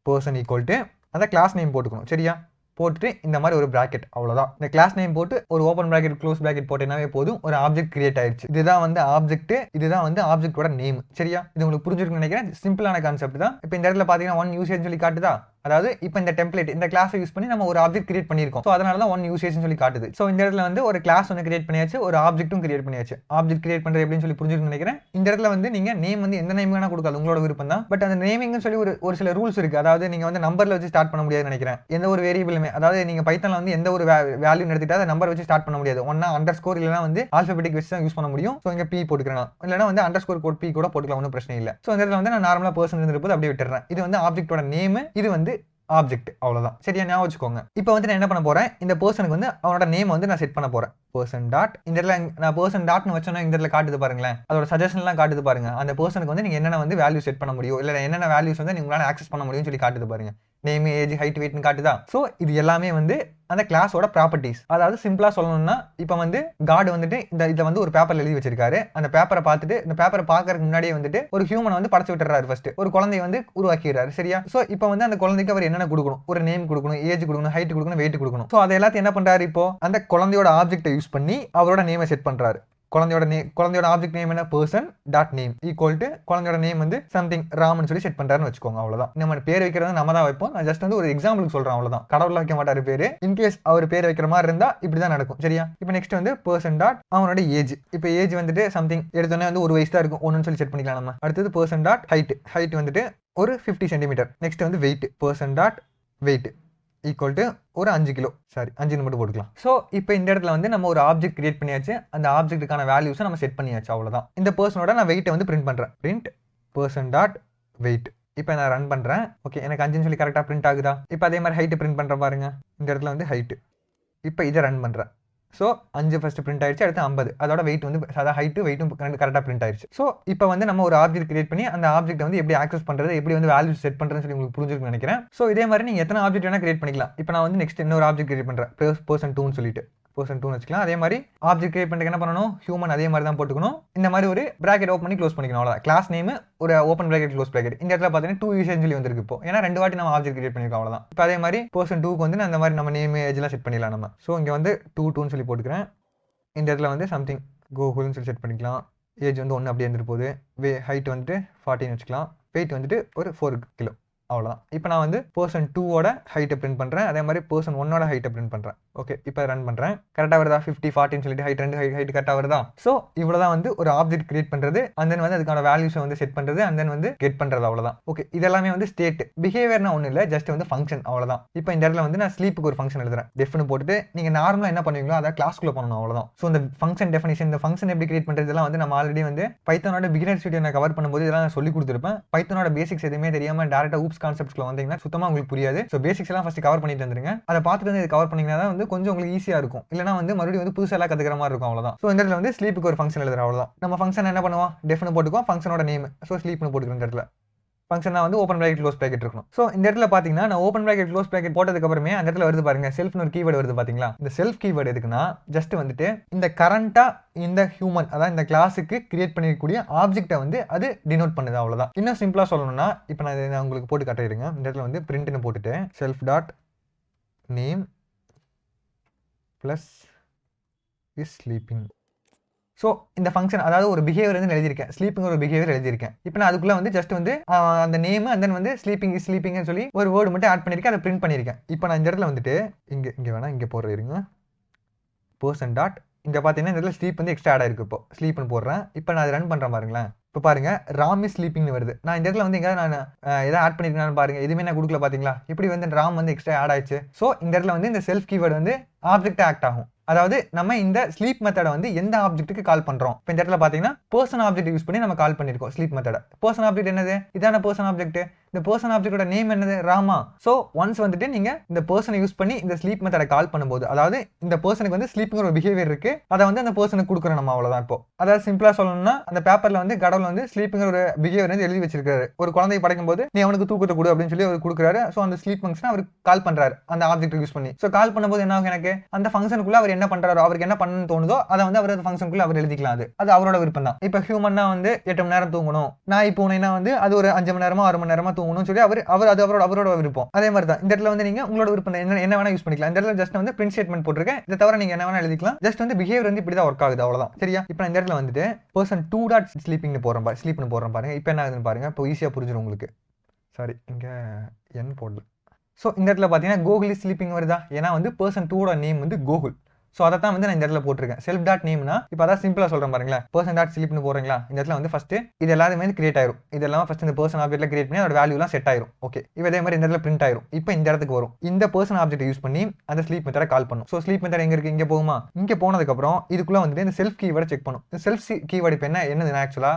பர்சன் ஈக்குவல் டு அந்த கிளாஸ் நேம் போட்டுக்கணும், சரியா? போட்டுட்டு இந்த மாதிரி ஒரு பிராக்கெட், அவ்வளவுதான். இந்த கிளாஸ் நேம் போட்டு ஒரு ஓப்பன் பிராக்கெட் க்ளோஸ் பிராக்கெட் போட்டேனாவே போதும், ஒரு ஆப்ஜெக்ட் கிரியேட் ஆயிடுச்சு. இதுதான் வந்து ஆப்ஜெக்ட், இதுதான் வந்து ஆப்ஜெக்ட்டோட நேம், சரியா? இது உங்களுக்கு புரிஞ்சிருக்குன்னு நினைக்கிறேன். சிம்பிளான கான்செப்ட் தான். இப்போ இந்த இடத்துல பாத்தீங்கன்னா 1 யூசேஜ் சொல்லி காட்டுதா? அதாவது இப்போ இந்த டெம்ப்ளேட், இந்த கிளாஸை யூஸ் பண்ணி நம்ம ஒரு ஆப்ஜெக்ட் கிரியேட் பண்ணியிருக்கோம். ஸோ அதனால தான் 1 யூசேஜ் சொல்லி காட்டுது. ஸோ இந்த இடத்துல வந்து ஒரு கிளாஸ் வந்து கிரியேட் பண்ணியாச்சு, ஒரு ஆப்ஜெக்ட்டும் கிரியேட் பண்ணியாச்சு. ஆப்ஜெக்ட் கிரியேட் பண்றது எப்படின்னு சொல்லி புரிஞ்சுக்கணும்னு நினைக்கிறேன். இந்த இடத்துல வந்து நீங்க நேம் வந்து எந்த நேம் வேணா கொடுக்காது, உங்களோட விருப்பம் தான். பட் அந்த நேமிங்னு சொல்லி ஒரு சில ரூல்ஸ் இருக்கு. அதாவது நீங்க வந்து நம்பர்ல வச்சு ஸ்டார்ட் பண்ண முடியாதுன்னு நினைக்கிறேன். எந்த ஒரு வேரியபிளுமே, அதாவது நீங்க பைத்தான்ல வந்து எந்த ஒரு வேல்யூ எடுத்துட்டா அதை நம்பர் வச்சு ஸ்டார்ட் பண்ண முடியாது. ஒன்னா அண்டர்ஸ்கோர் இல்லைனா வந்து ஆல்பபெட்டிக் வச்சு தான் யூஸ் பண்ண முடியும். ஸோ இங்க பி போட்டுக்கிறேன், இல்லைனா வந்து அண்டர்ஸ்கோர் போட்டு பி கூட போட்டுக்கலாம், ஒன்றும் பிரச்சனை இல்லை. ஸோ இந்த இடத்துல வந்து நான் நார்மலா பர்சன் இருப்பது அப்படியே விட்டுறேன். இது வந்து ஆப்ஜெக்ட்டோட நேம், இது வந்து ஆப்ஜெக்ட், அவ்வளவுதான். சரியா? ஞாபகம் வச்சுக்கோங்க. இப்போ வந்து நான் என்ன பண்ண போறேன், இந்த பர்சனுக்கு வந்து அவனோட நேம் வந்து நான் செட் பண்ண போறேன். பர்சன் டாட், இந்த இடத்துல நான் பர்சன் டாட்னு வச்சோன்னா இந்த இடத்துல காட்டுது பாருங்களேன், அதோட சஜஷன்லாம் காட்டுது பாருங்க. அந்த பர்சனுக்கு வந்து நீங்க என்னென்ன வந்து வேல்யூ செட் பண்ண முடியும், இல்லை என்னென்ன வேல்யூஸ் வந்து நீங்களால ஆக்சஸ் பண்ண முடியும்னு சொல்லி காட்டுது பாருங்க. நேம், ஏஜ், ஹைட், வெயிட்னு காட்டுதா? ஸோ இது எல்லாமே வந்து அந்த கிளாஸோட ப்ராப்பர்ட்டிஸ். அதாவது சிம்பிளா சொல்லணும்னா, இப்போ வந்து காட் வந்துட்டு இதை வந்து ஒரு பேப்பர்ல எழுதி வச்சிருக்காரு. அந்த பேப்பரை பார்த்துட்டு, இந்த பேப்பரை பார்க்கறதுக்கு முன்னாடியே வந்துட்டு ஒரு ஹியூமனை வந்து படைச்சு விட்டுறாரு. ஃபர்ஸ்ட் ஒரு குழந்தைய வந்து உருவாக்கிறாரு, சரியா? ஸோ இப்போ வந்து அந்த குழந்தைக்கு அவர் என்னென்ன கொடுக்கணும், ஒரு நேம் கொடுக்கணும், ஏஜ் கொடுக்கணும், ஹைட் கொடுக்கணும், வெயிட் கொடுக்கணும். ஸோ அதை எல்லாத்தையும் என்ன பண்றாரு, இப்போ அந்த குழந்தையோட ஆப்ஜெக்ட்டை யூஸ் பண்ணி அவரோட நேமை செட் பண்றாரு. குழந்தையோட ஆப்ஜெக்ட் நேம் என்ன? Person dot name equal to குழந்தையோட நேம் வந்து சம்திங் ராம்னு சொல்லி செட் பண்றாருன்னு வச்சுக்கோங்க, அவ்வளவுதான். நம்ம பேர் வைக்கிறது நம்ம தான் வைப்போம். நான் ஜஸ்ட் வந்து ஒரு எக்ஸாம்பிளுக்கு சொல்றேன், அவ்வளவுதான். கடவுள் வைக்க மாட்டாரு பேரு. இன்கேஸ் அவர் பேர் வைக்கிற மாதிரி இருந்தா இப்படிதான் நடக்கும், சரியா? இப்போ நெக்ஸ்ட் வந்து பர்சன் டாட் அவனோட ஏஜ். இப்போ ஏஜ் வந்துட்டு சம்திங் எடுத்தோன்னே வந்து 1 வயசு தான் இருக்கும், 1ன்னு சொல்லி செட் பண்ணிக்கலாம் நம்ம. அடுத்தது பர்சன் டாட் ஹைட் வந்துட்டு ஒரு 50 சென்டிமீட்டர். நெக்ஸ்ட் வந்து weight, person dot weight equal to ஒரு 5 கிலோ, சாரி 5 மட்டும் போட்டுக்கலாம். ஸோ இப்போ இந்த இடத்துல வந்து நம்ம ஒரு ஆப்ஜெக்ட் கிரியேட் பண்ணியாச்சு, அந்த ஆப்ஜெக்ட்டுக்கான வேல்யூஸை நம்ம செட் பண்ணியாச்சு, அவ்வளோதான். இந்த பர்சனோட நான் வெயிட்டை வந்து பிரிண்ட் பண்ணுறேன். Print person dot weight. இப்போ நான் ரன் பண்ணுறேன். ஓகே, எனக்கு 5ன்னு சொல்லி கரெக்டாக பிரிண்ட் ஆகுதா? இப்போ அதே மாதிரி ஹைட்டு பிரிண்ட் பண்ணுற பாருங்க. இந்த இடத்துல வந்து ஹைட்டு. இப்போ இதை ரன் பண்ணுறேன். ஸோ 5 ஃபர்ஸ்ட் பிரிண்ட் ஆயிடுச்சு, அடுத்து 50. அதோட வெயிட் வந்து அதாவது ஹைட்டு வெயிட்டும் கரெக்டாக பிரிண்ட் ஆயிடுச்சு. ஸோ இப்போ வந்து நம்ம ஒரு ஆப்ஜெக்ட் கிரியேட் பண்ணி அந்த ஆப்ஜெக்ட் வந்து எப்படி ஆக்சஸ் பண்ணுறது, எப்படி வந்து வேல்யூ செட் பண்ணுறதுன்னு சொல்லி உங்களுக்கு புரிஞ்சிருக்குன்னு நினைக்கிறேன். ஸோ இதே மாதிரி நீங்கள் எத்தனை ஆப்ஜெக்ட் வேணா கிரியேட் பண்ணிக்கலாம். இப்போ நான் வந்து நெக்ஸ்ட் இன்னொரு ஆப்ஜெக்ட் கிரியேட் பண்ணுறேன், பர்சன் 2ன்னு சொல்லிட்டு. பர்சன் 2 வச்சுக்கலாம். அதே மாதிரி ஆப்ஜெக்ட் கிரியேட் பண்ணுறதுக்கு என்ன பண்ணணும், ஹியூமன் அதே மாதிரி தான் போட்டுக்கணும். இந்த மாதிரி ஒரு பிராக்கெட் ஓப்பன் பண்ணி க்ளோஸ் பண்ணிக்கணும், அவ்வளோதான். கிளாஸ் நேம் ஒரு ஓப்பன் பிராக்கெட் க்ளோஸ் பிராக்கெட். இந்த இடத்துல பார்த்தீங்கன்னா 2 யூசேஜ் சொல்லி வந்திருக்கு இப்போ, ஏன்னா 2 வாட்டி நம்ம ஆப்ஜெக்ட் கிரியேட் பண்ணிருக்கோம், அவ்வளோதான். இப்போ அதே மாதிரி பர்சன் 2க்கு வந்து அந்த மாதிரி நம்ம நேம் ஏஜ்லாம் செட் பண்ணிடலாம் நம்ம. ஸோ இங்கே வந்து 2ன்னு சொல்லி போட்டுக்கிறேன். இந்த இடத்துல வந்து சம்திங் கோகுல்னு சொல்லி செட் பண்ணிக்கலாம். ஏஜ் வந்து 1 அப்படியே இருந்துட்டு போகுது. ஹைட் வந்துட்டு 14 வச்சுக்கலாம். வெயிட் வந்துட்டு ஒரு 4 கிலோ, அவ்வளோதான். இப்போ நான் வந்து பர்சன் 2ஓட ஹைட்டை பிரிண்ட் பண்ணுறேன், அதே மாதிரி பர்சன் 1ஓட ஹைட்டை பிரிண்ட் பண்ணுறேன். ஓகே, இப்போ ரன் பண்ணுறேன். கரெக்டாக வருதா? 50 40 சொல்லிட்டு ஹைட் 2 ஹைட் கரெக்டாக வருதா? ஸோ இவ்வளோ தான் வந்து ஒரு ஆப்ஜெக்ட் கிரியேட் பண்ணுறது, அண்ட் தென் வந்து அதுக்கான வேல்யூஸை வந்து செட் பண்ணுறது, அண்ட் தென் வந்து கெட் பண்ணுறது, அவ்வளோதான். ஓகே, இதெல்லாமே வந்து ஸ்டேட். பிஹேவியர்னா ஒன்றும் இல்லை, ஜஸ்ட் வந்து ஃபங்க்ஷன், அவ்வளோதான். இப்போ இந்த இடத்துல வந்து நான் ஸ்லீப்புக்கு ஒரு ஃபங்க்ஷன் எழுதுறேன். டெஃப்னு போட்டுட்டு நீங்கள் நார்மலாக என்ன பண்ணுவீங்களோ அதை கிளாஸ்க்குள்ளே பண்ணணும், அவ்வளோதான். ஸோ இந்த ஃபங்க்ஷன் டெஃபினிஷன், இந்த ஃபங்க்ஷன் எப்படி கிரியேட் பண்ணுறது இதெல்லாம் வந்து நம்ம ஆல்ரெடி வந்து பைத்தானோட பிகினர்ஸ் வீடியோ நான் கவர் பண்ணும்போது இதெல்லாம் நான் சொல்லி கொடுத்துருப்பேன். பைத்தானோட பேசிக்ஸ் எதுவுமே தெரியாமல் டேரக்டாக ஊப்ஸ் கான்செப்ட்ஸ்ல வந்தீங்கன்னா சுத்தமாக உங்களுக்கு புரியாது. ஸோ பேசிக்ஸ் எல்லாம் ஃபர்ஸ்ட் கவர் பண்ணிட்டு வந்துருங்க. அதை பார்த்துட்டு வந்து கவர் பண்ணீங்கன்னா தான் வந்து கொஞ்சம் உங்களுக்கு ஈஸியாக இருக்கும். இல்லைனா வந்து மறுபடியும் வந்து புதுசாக எல்லாம் கற்றுக்கிற மாதிரி இருக்கும், அவ்வளோதான். ஸோ இந்த இடத்துல வந்து ஸ்லீப்புக்கு ஒரு ஃபங்க்ஷன் எழுதுறேன், அவ்வளோதான். நம்ம ஃபங்க்ஷன் என்ன பண்ணுவோம், டெஃப்னு போட்டுக்குவோம், ஃபங்க்ஷனோட நேம். ஸோ ஸ்லீப்னு போட்டுக்கிறோம் இந்த இடத்துல. ஃபங்க்ஷனா வந்து ஓப்பன் பிராக்கெட் க்ளோஸ் பிராக்கெட் இருக்கணும். ஸோ இந்த இடத்துல பார்த்தீங்கன்னா நான் ஓப்பன் பிராக்கெட் க்ளோஸ் பிராக்கெட் போட்டதுக்கு அப்புறமே அந்த இடத்துல வருது பாருங்க செல்ஃப்னு ஒரு கீவேர்டு வருது பார்த்தீங்களா. இந்த செல்ஃப் கீவேர்டு எதுக்குன்னா ஜஸ்ட் வந்துட்டு இந்த கரண்டா இந்த ஹியூமன் அதாவது இந்த கிளாஸுக்கு கிரியேட் பண்ணிருக்கக்கூடிய ஆப்ஜெக்ட்டை வந்து அது டினோட் பண்ணுது அவ்வளோதான். இன்னும் சிம்பிளா சொல்லணும்னா இப்போ நான் உங்களுக்கு போட்டு காட்டிடுங்க. இந்த இடத்துல வந்து பிரிண்ட்னு போட்டுட்டு self dot name plus is sleeping. So இந்த ஃபங்க்ஷன் அதாவது ஒரு பிஹேவியர் வந்து எழுதியிருக்கேன், ஸ்லீப்பிங் ஒரு பிஹேவியர் எழுதியிருக்கேன். இப்போ நான் அதுக்குள்ள வந்து ஜஸ்ட் வந்து அந்த நேம் அண்ட் தென் வந்து ஸ்லீப்பிங் இஸ் ஸ்லீப்பிங்னு சொல்லி ஒரு வேர்டு மட்டும் ஆட் பண்ணியிருக்கேன், அதை பிரிண்ட் பண்ணியிருக்கேன். இப்போ நான் இந்த இடத்துல வந்துட்டு இங்கே வேணா இங்கே போடுறீங்க பர்சன் டாட் இங்கே பார்த்தீங்கன்னா இந்த இடத்துல ஸ்லீப் வந்து எக்ஸ்ட்ரா ஆட் ஆயிருக்கு. இப்போ ஸ்லீப்னு போடுறேன். இப்போ நான் அதை ரன் பண்ணுறேன் பாருங்களேன். இப்போ பாருங்க ராம் இஸ் ஸ்லீப்பிங்னு வருது. நான் இந்த இடத்துல வந்து எங்க நான் எதாவது ஆட் பண்ணிருக்கேன்னு பாருங்க, எதுவுமே நான் கொடுக்கல பார்த்தீங்களா. இப்படி வந்து ராம் வந்து எக்ஸ்ட்ரா ஆட் ஆயிடுச்சு. ஸோ இந்த இடத்துல வந்து இந்த செல்ஃப் கீவேர்டு வந்து ஆப்ஜெக்ட் ஆக்ட் ஆகும். அதாவது நம்ம இந்த ஸ்லீப் மெத்தடை வந்து எந்த ஆப்ஜெக்ட்டுக்கு கால் பண்றோம். இப்போ இந்த இடத்துல பார்த்தீங்கன்னா பர்சன் ஆப்ஜெக்ட் யூஸ் பண்ணி நம்ம கால் பண்ணிருக்கோம் ஸ்லீப் மெத்தடை. பர்சன் ஆப்ஜெக்ட் என்னது, இதான பர்சன் ஆப்ஜெக்ட். இந்த பர்சன் ஆப்ஜெக்டோட நேம் என்னது, ராமா. ஸோ ஒன்ஸ் வந்துட்டு நீங்க இந்த பர்சனை யூஸ் பண்ணி இந்த ஸ்லீப் மெத்தடை கால் பண்ணும்போது அதாவது இந்த பர்சனுக்கு வந்து ஸ்லீப்பிங் ஒரு பிஹேவியர் இருக்கு, அதை வந்து அந்த பர்சனுக்கு கொடுக்குறோம் நம்ம அவ்வளவுதான். இப்போ அதாவது சிம்பிளா சொல்லணும்னா அந்த பேப்பர்ல வந்து கடவுள் வந்து ஸ்லீப்பிங் ஒரு பிஹேவியர் வந்து எழுதி வச்சிருக்காரு. ஒரு குழந்தையை படைக்கும் போது நீ அவனுக்கு தூக்கத்தை கொடு அப்படின்னு சொல்லி அவர் கொடுக்குறாரு. ஸோ அந்த ஸ்லீப் ஃபங்க்ஷன் அவர் கால் பண்றாரு அந்த ஆப்ஜெக்ட் யூஸ் பண்ணி. ஸோ கால் பண்ணும்போது என்ன ஆகும், எனக்கு அந்த ஃபங்க்ஷனுக்குள்ள அவர் என்ன பண்றாரோ அவருக்கு என்ன பண்ணணும்னு தோணுதோ அதை வந்து அவர் ஃபங்க்ஷனுக்குள்ள அவர் எழுதிக்கலாம். அது அவரோட விருப்பம் தான். இப்போ ஹியூமன்னா வந்து 8 மணி நேரம் தூங்கணும், நான் இப்போ உனா வந்து அது ஒரு 5 மணி நேரமா 6 மணி நேரமா தூங்கணும்னு சொல்லி அவர் அது அவரோட விருப்பம். அதே மாதிரி தான் இந்த இடத்துல வந்து நீங்க உங்களோட விருப்பம் என்ன வேணா யூஸ் பண்ணிக்கலாம். இந்த இடத்துல ஜஸ்ட் வந்து பிரிண்ட் ஸ்டேட்மெண்ட் போட்டிருக்கேன், இதை தவிர நீங்க என்ன வேணா எழுதிக்கலாம். ஜஸ்ட் வந்து பிஹேவியர் வந்து இப்படி தான் ஒர்க் ஆகுது அவ்வளவுதான். சரியா. இப்போ இந்த இடத்துல வந்துட்டு பர்சன் 2 டாட் ஸ்லீப்பிங்னு போறோம் ஸ்லீப்னு போறோம் பாருங்க. இப்போ என்ன ஆகுதுன்னு பாருங்க. இப்போ ஈஸியா புரிஞ்சிடும் உங்களுக்கு. சாரி இங்க என் போடல. ஸோ இந்த இடத்துல பார்த்தீங்கன்னா கோகுல் இஸ் ஸ்லீப்பிங் வருதா, ஏன்னா வந்து பர்சன் 2ஓட நேம் வந்து கோகுல். ஸோ அதை தான் வந்து நான் இந்த இடத்துல போட்டிருக்கேன். செல்ஃப் டாட் நேம்னா இப்போ அதான் சிம்பிளா சொல்றேன் பாருங்களேன். பர்சன் டாட் ஸ்லீப்னு போறீங்களா, இந்த இடத்துல வந்து ஃபர்ஸ்ட் இது எல்லாமே வந்து கிரியேட் ஆயிரும். இதெல்லாம் ஃபர்ஸ்ட் இந்த பர்சன் ஆப்ஜெக்ட்ல கிரியேட் பண்ணி அதோட வேல்யூலாம் செட் ஆயிரும். ஓகே, இப்போ இதே மாதிரி இந்த இடத்துல பிரிண்ட் ஆயிரும். இப்போ இந்த இடத்துக்கு வரும். இந்த பர்சன் ஆப்ஜெக்ட் யூஸ் பண்ணி அந்த ஸ்லீப் மெத்தடை கால் பண்ணும். ஸோ ஸ்லீப் மெத்தட் எங்க இருக்கு, இங்கே போகுமா. இங்கே போனதுக்கு அப்புறம் இதுக்குள்ள வந்துட்டு இந்த செல்ஃப் கீவேர்டை செக் பண்ணும். இந்த செல்ஃப் கீவேர்டு இப்போ என்னது ஆக்சுவலா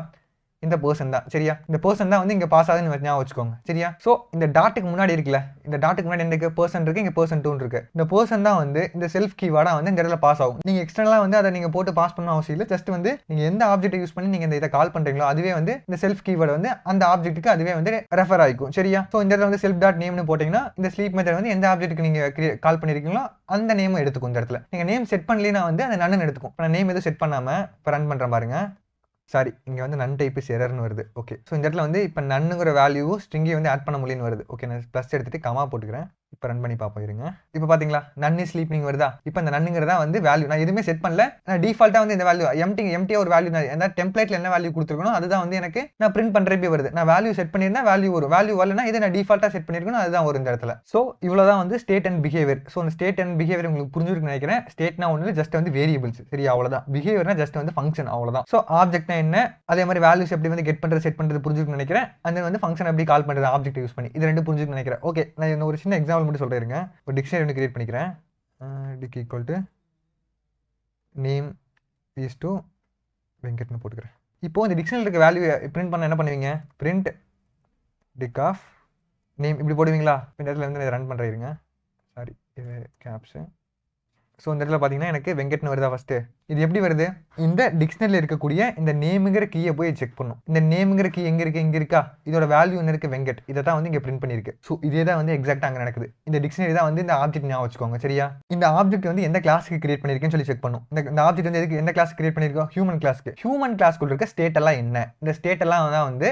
இந்த பர்சன் தான். சரியா. இந்த பர்சன் தான் வந்து இங்க பாஸ் ஆகுதுன்னு ஞாபகம் வச்சுக்கோங்க. சரியா. சோ இந்த டாட்டுக்கு முன்னாடி இருக்குல்ல, இந்த டாட்டுக்கு முன்னாடி என்ன பர்சன் இருக்கு, இங்க பர்சன் 2 இருக்கு. இந்த பர்சன் தான் வந்து இந்த செல்ஃப் கீவேர்டா வந்து இந்த இடத்துல பாஸ் ஆகும். நீங்க எக்ஸ்டர்னலா வந்து அதை நீங்க போட்டு பாஸ் பண்ண அவசியம் இல்லை. ஜஸ்ட் வந்து நீங்க எந்த ஆப்ஜெக்ட் யூஸ் பண்ணி நீங்க இந்த இதை கால் பண்றீங்களோ அதுவே வந்து இந்த செல்ஃப் கீவேர்டு வந்து அந்த ஆப்ஜெக்ட்டுக்கு அதுவே வந்து ரெஃபர் ஆயிக்கும். சரியா. சோ இந்த இடத்துல வந்து செல்ஃப் டாட் நேம்னு போட்டீங்கன்னா இந்த ஸ்லீப் மெத்தட் வந்து எந்த ஆப்ஜெக்ட்டுக்கு நீங்க கால் பண்ணிருக்கீங்களோ அந்த நேம் எடுத்துக்கும். இந்த இடத்துல நீங்க நேம் செட் பண்ணலனா வந்து அந்த நன்னு எடுத்துக்கும். நான் நேம் எதுவும் செட் பண்ணாம இப்போ ரன் பண்றேன் பாருங்க. சாரி இங்கே வந்து நன் டைப் இஸ் எரர்னு வருது. ஓகே, ஸோ இந்த இடத்துல வந்து இப்போ நன்னுங்கிற வேல்யூ ஸ்ட்ரிங்கை வந்து ஆட் பண்ண முடியும்னு வருது. ஓகே, நான் ப்ளஸ் எடுத்துட்டு கமா போட்டுக்கிறேன். இப்போ ரன் பண்ணி பார்ப்போம் இருங்க. இப்போ பார்த்தீங்களா நன் இஸ் ஸ்லீப்பிங் வருதா. இப்போ இந்த நன்னுங்கிறதா வந்து வேல்யூ நான் எதுவுமே செட் பண்ணல. நான் டிஃபால்ட்டாக வந்து இந்த வேல்யூ எம்டியா ஒரு வேல்யூ நான் எந்த டெம்ப்ளேட்ல என்ன வேல்யூ கொடுத்துருக்கணும் அதுதான் வந்து எனக்கு நான் பிரிண்ட் பண்ணுறப்பே வருது. நான் வேல்யூ செட் பண்ணியிருந்தா வேல்யூ வரும். வேல்யூ வரலன்னா இதை நான் டிஃபால்ட்டாக செட் பண்ணியிருக்கணும் அதுதான் வரும் இந்த இடத்துல. ஸோ இவ்வளோதான் வந்து ஸ்டேட் அண்ட் பிஹேவியர். ஸோ அந்த ஸ்டேட் அண்ட் பிஹேவியர் உங்களுக்கு புரிஞ்சிருக்குன்னு நினைக்கிறேன். ஸ்டேட்னா ஒன்று ஜஸ்ட் வந்து வேரியபிள்ஸ். சரி, அவ்வளோதான். பிஹேவியர்னா ஜஸ்ட் வந்து ஃபங்க்ஷன், அவ்வளோதான். ஸோ ஆப்ஜெக்ட்னா என்ன, அதே மாதிரி வேல்யூஸ் எப்படி வந்து கெட் பண்ணுறது செட் பண்ணுறது புரிஞ்சுக்கணும்னு நினைக்கிறேன். அந்த வந்து ஃபங்க்ஷன் எப்படி கால் பண்ணுறது ஆப்ஜெக்ட் யூஸ் பண்ணி இது ரெண்டு புரிஞ்சுக்கணும்னு நினைக்கிறேன். ஓகே, நான் ஒரு சின்ன எக்ஸாம்பிள் மட்டும் சொல்லிருங்க. ஒரு டிக்ஷனரி ஒன்று கிரியேட் பண்ணிக்கிறேன். Dict equal to name is to வெங்கட்னு போட்டுக்கிறேன். இப்போ இந்த டிக்ஷனரி இருக்க வேல்யூ பிரிண்ட் பண்ண என்ன பண்ணுவீங்க, பிரிண்ட் டிக் ஆஃப் நேம் இப்படி போடுவீங்களா. இந்த இடத்துல வந்து ரன் பண்ணுறீங்க. சாரி இது கேப்ஸு. ஸோ இந்த இடத்துல பார்த்தீங்கன்னா எனக்கு வெங்கட்னு வருதா ஃபஸ்ட்டு. இது எப்படி வருது, இந்த டிக்ஷனரியில் இருக்கக்கூடிய இந்த நேமுங்கிற கீயை போய் செக் பண்ணும். இந்த நேமுங்கிற கீ எங்கே இருக்குது, இங்கே இருக்கா, இதோட வேல்யூ என்ன இருக்குது வெங்கட், இதை தான் வந்து இங்கே பிரிண்ட் பண்ணியிருக்கு. ஸோ இதே தான் வந்து எக்ஸாக்டாக அங்கே நடக்குது. இந்த டிக்ஷனரி தான் வந்து இந்த ஆப்ஜெக்ட் ஞாபகம் வச்சுக்கோங்க. சரியா. இந்த ஆப்ஜெக்ட் வந்து எந்த கிளாஸுக்கு கிரியேட் பண்ணியிருக்குன்னு சொல்லி செக் பண்ணும். இந்த ஆப்ஜெக்ட் வந்து எதுக்கு எந்த கிளாஸ் கிரியேட் பண்ணியிருக்கோம், ஹியூமன் கிளாஸ்க்கு. ஹியூமன் கிளாஸ்க்குள்ள இருக்க ஸ்டேட் எல்லாம் என்ன, இந்த ஸ்டேட் எல்லாம் தான் வந்து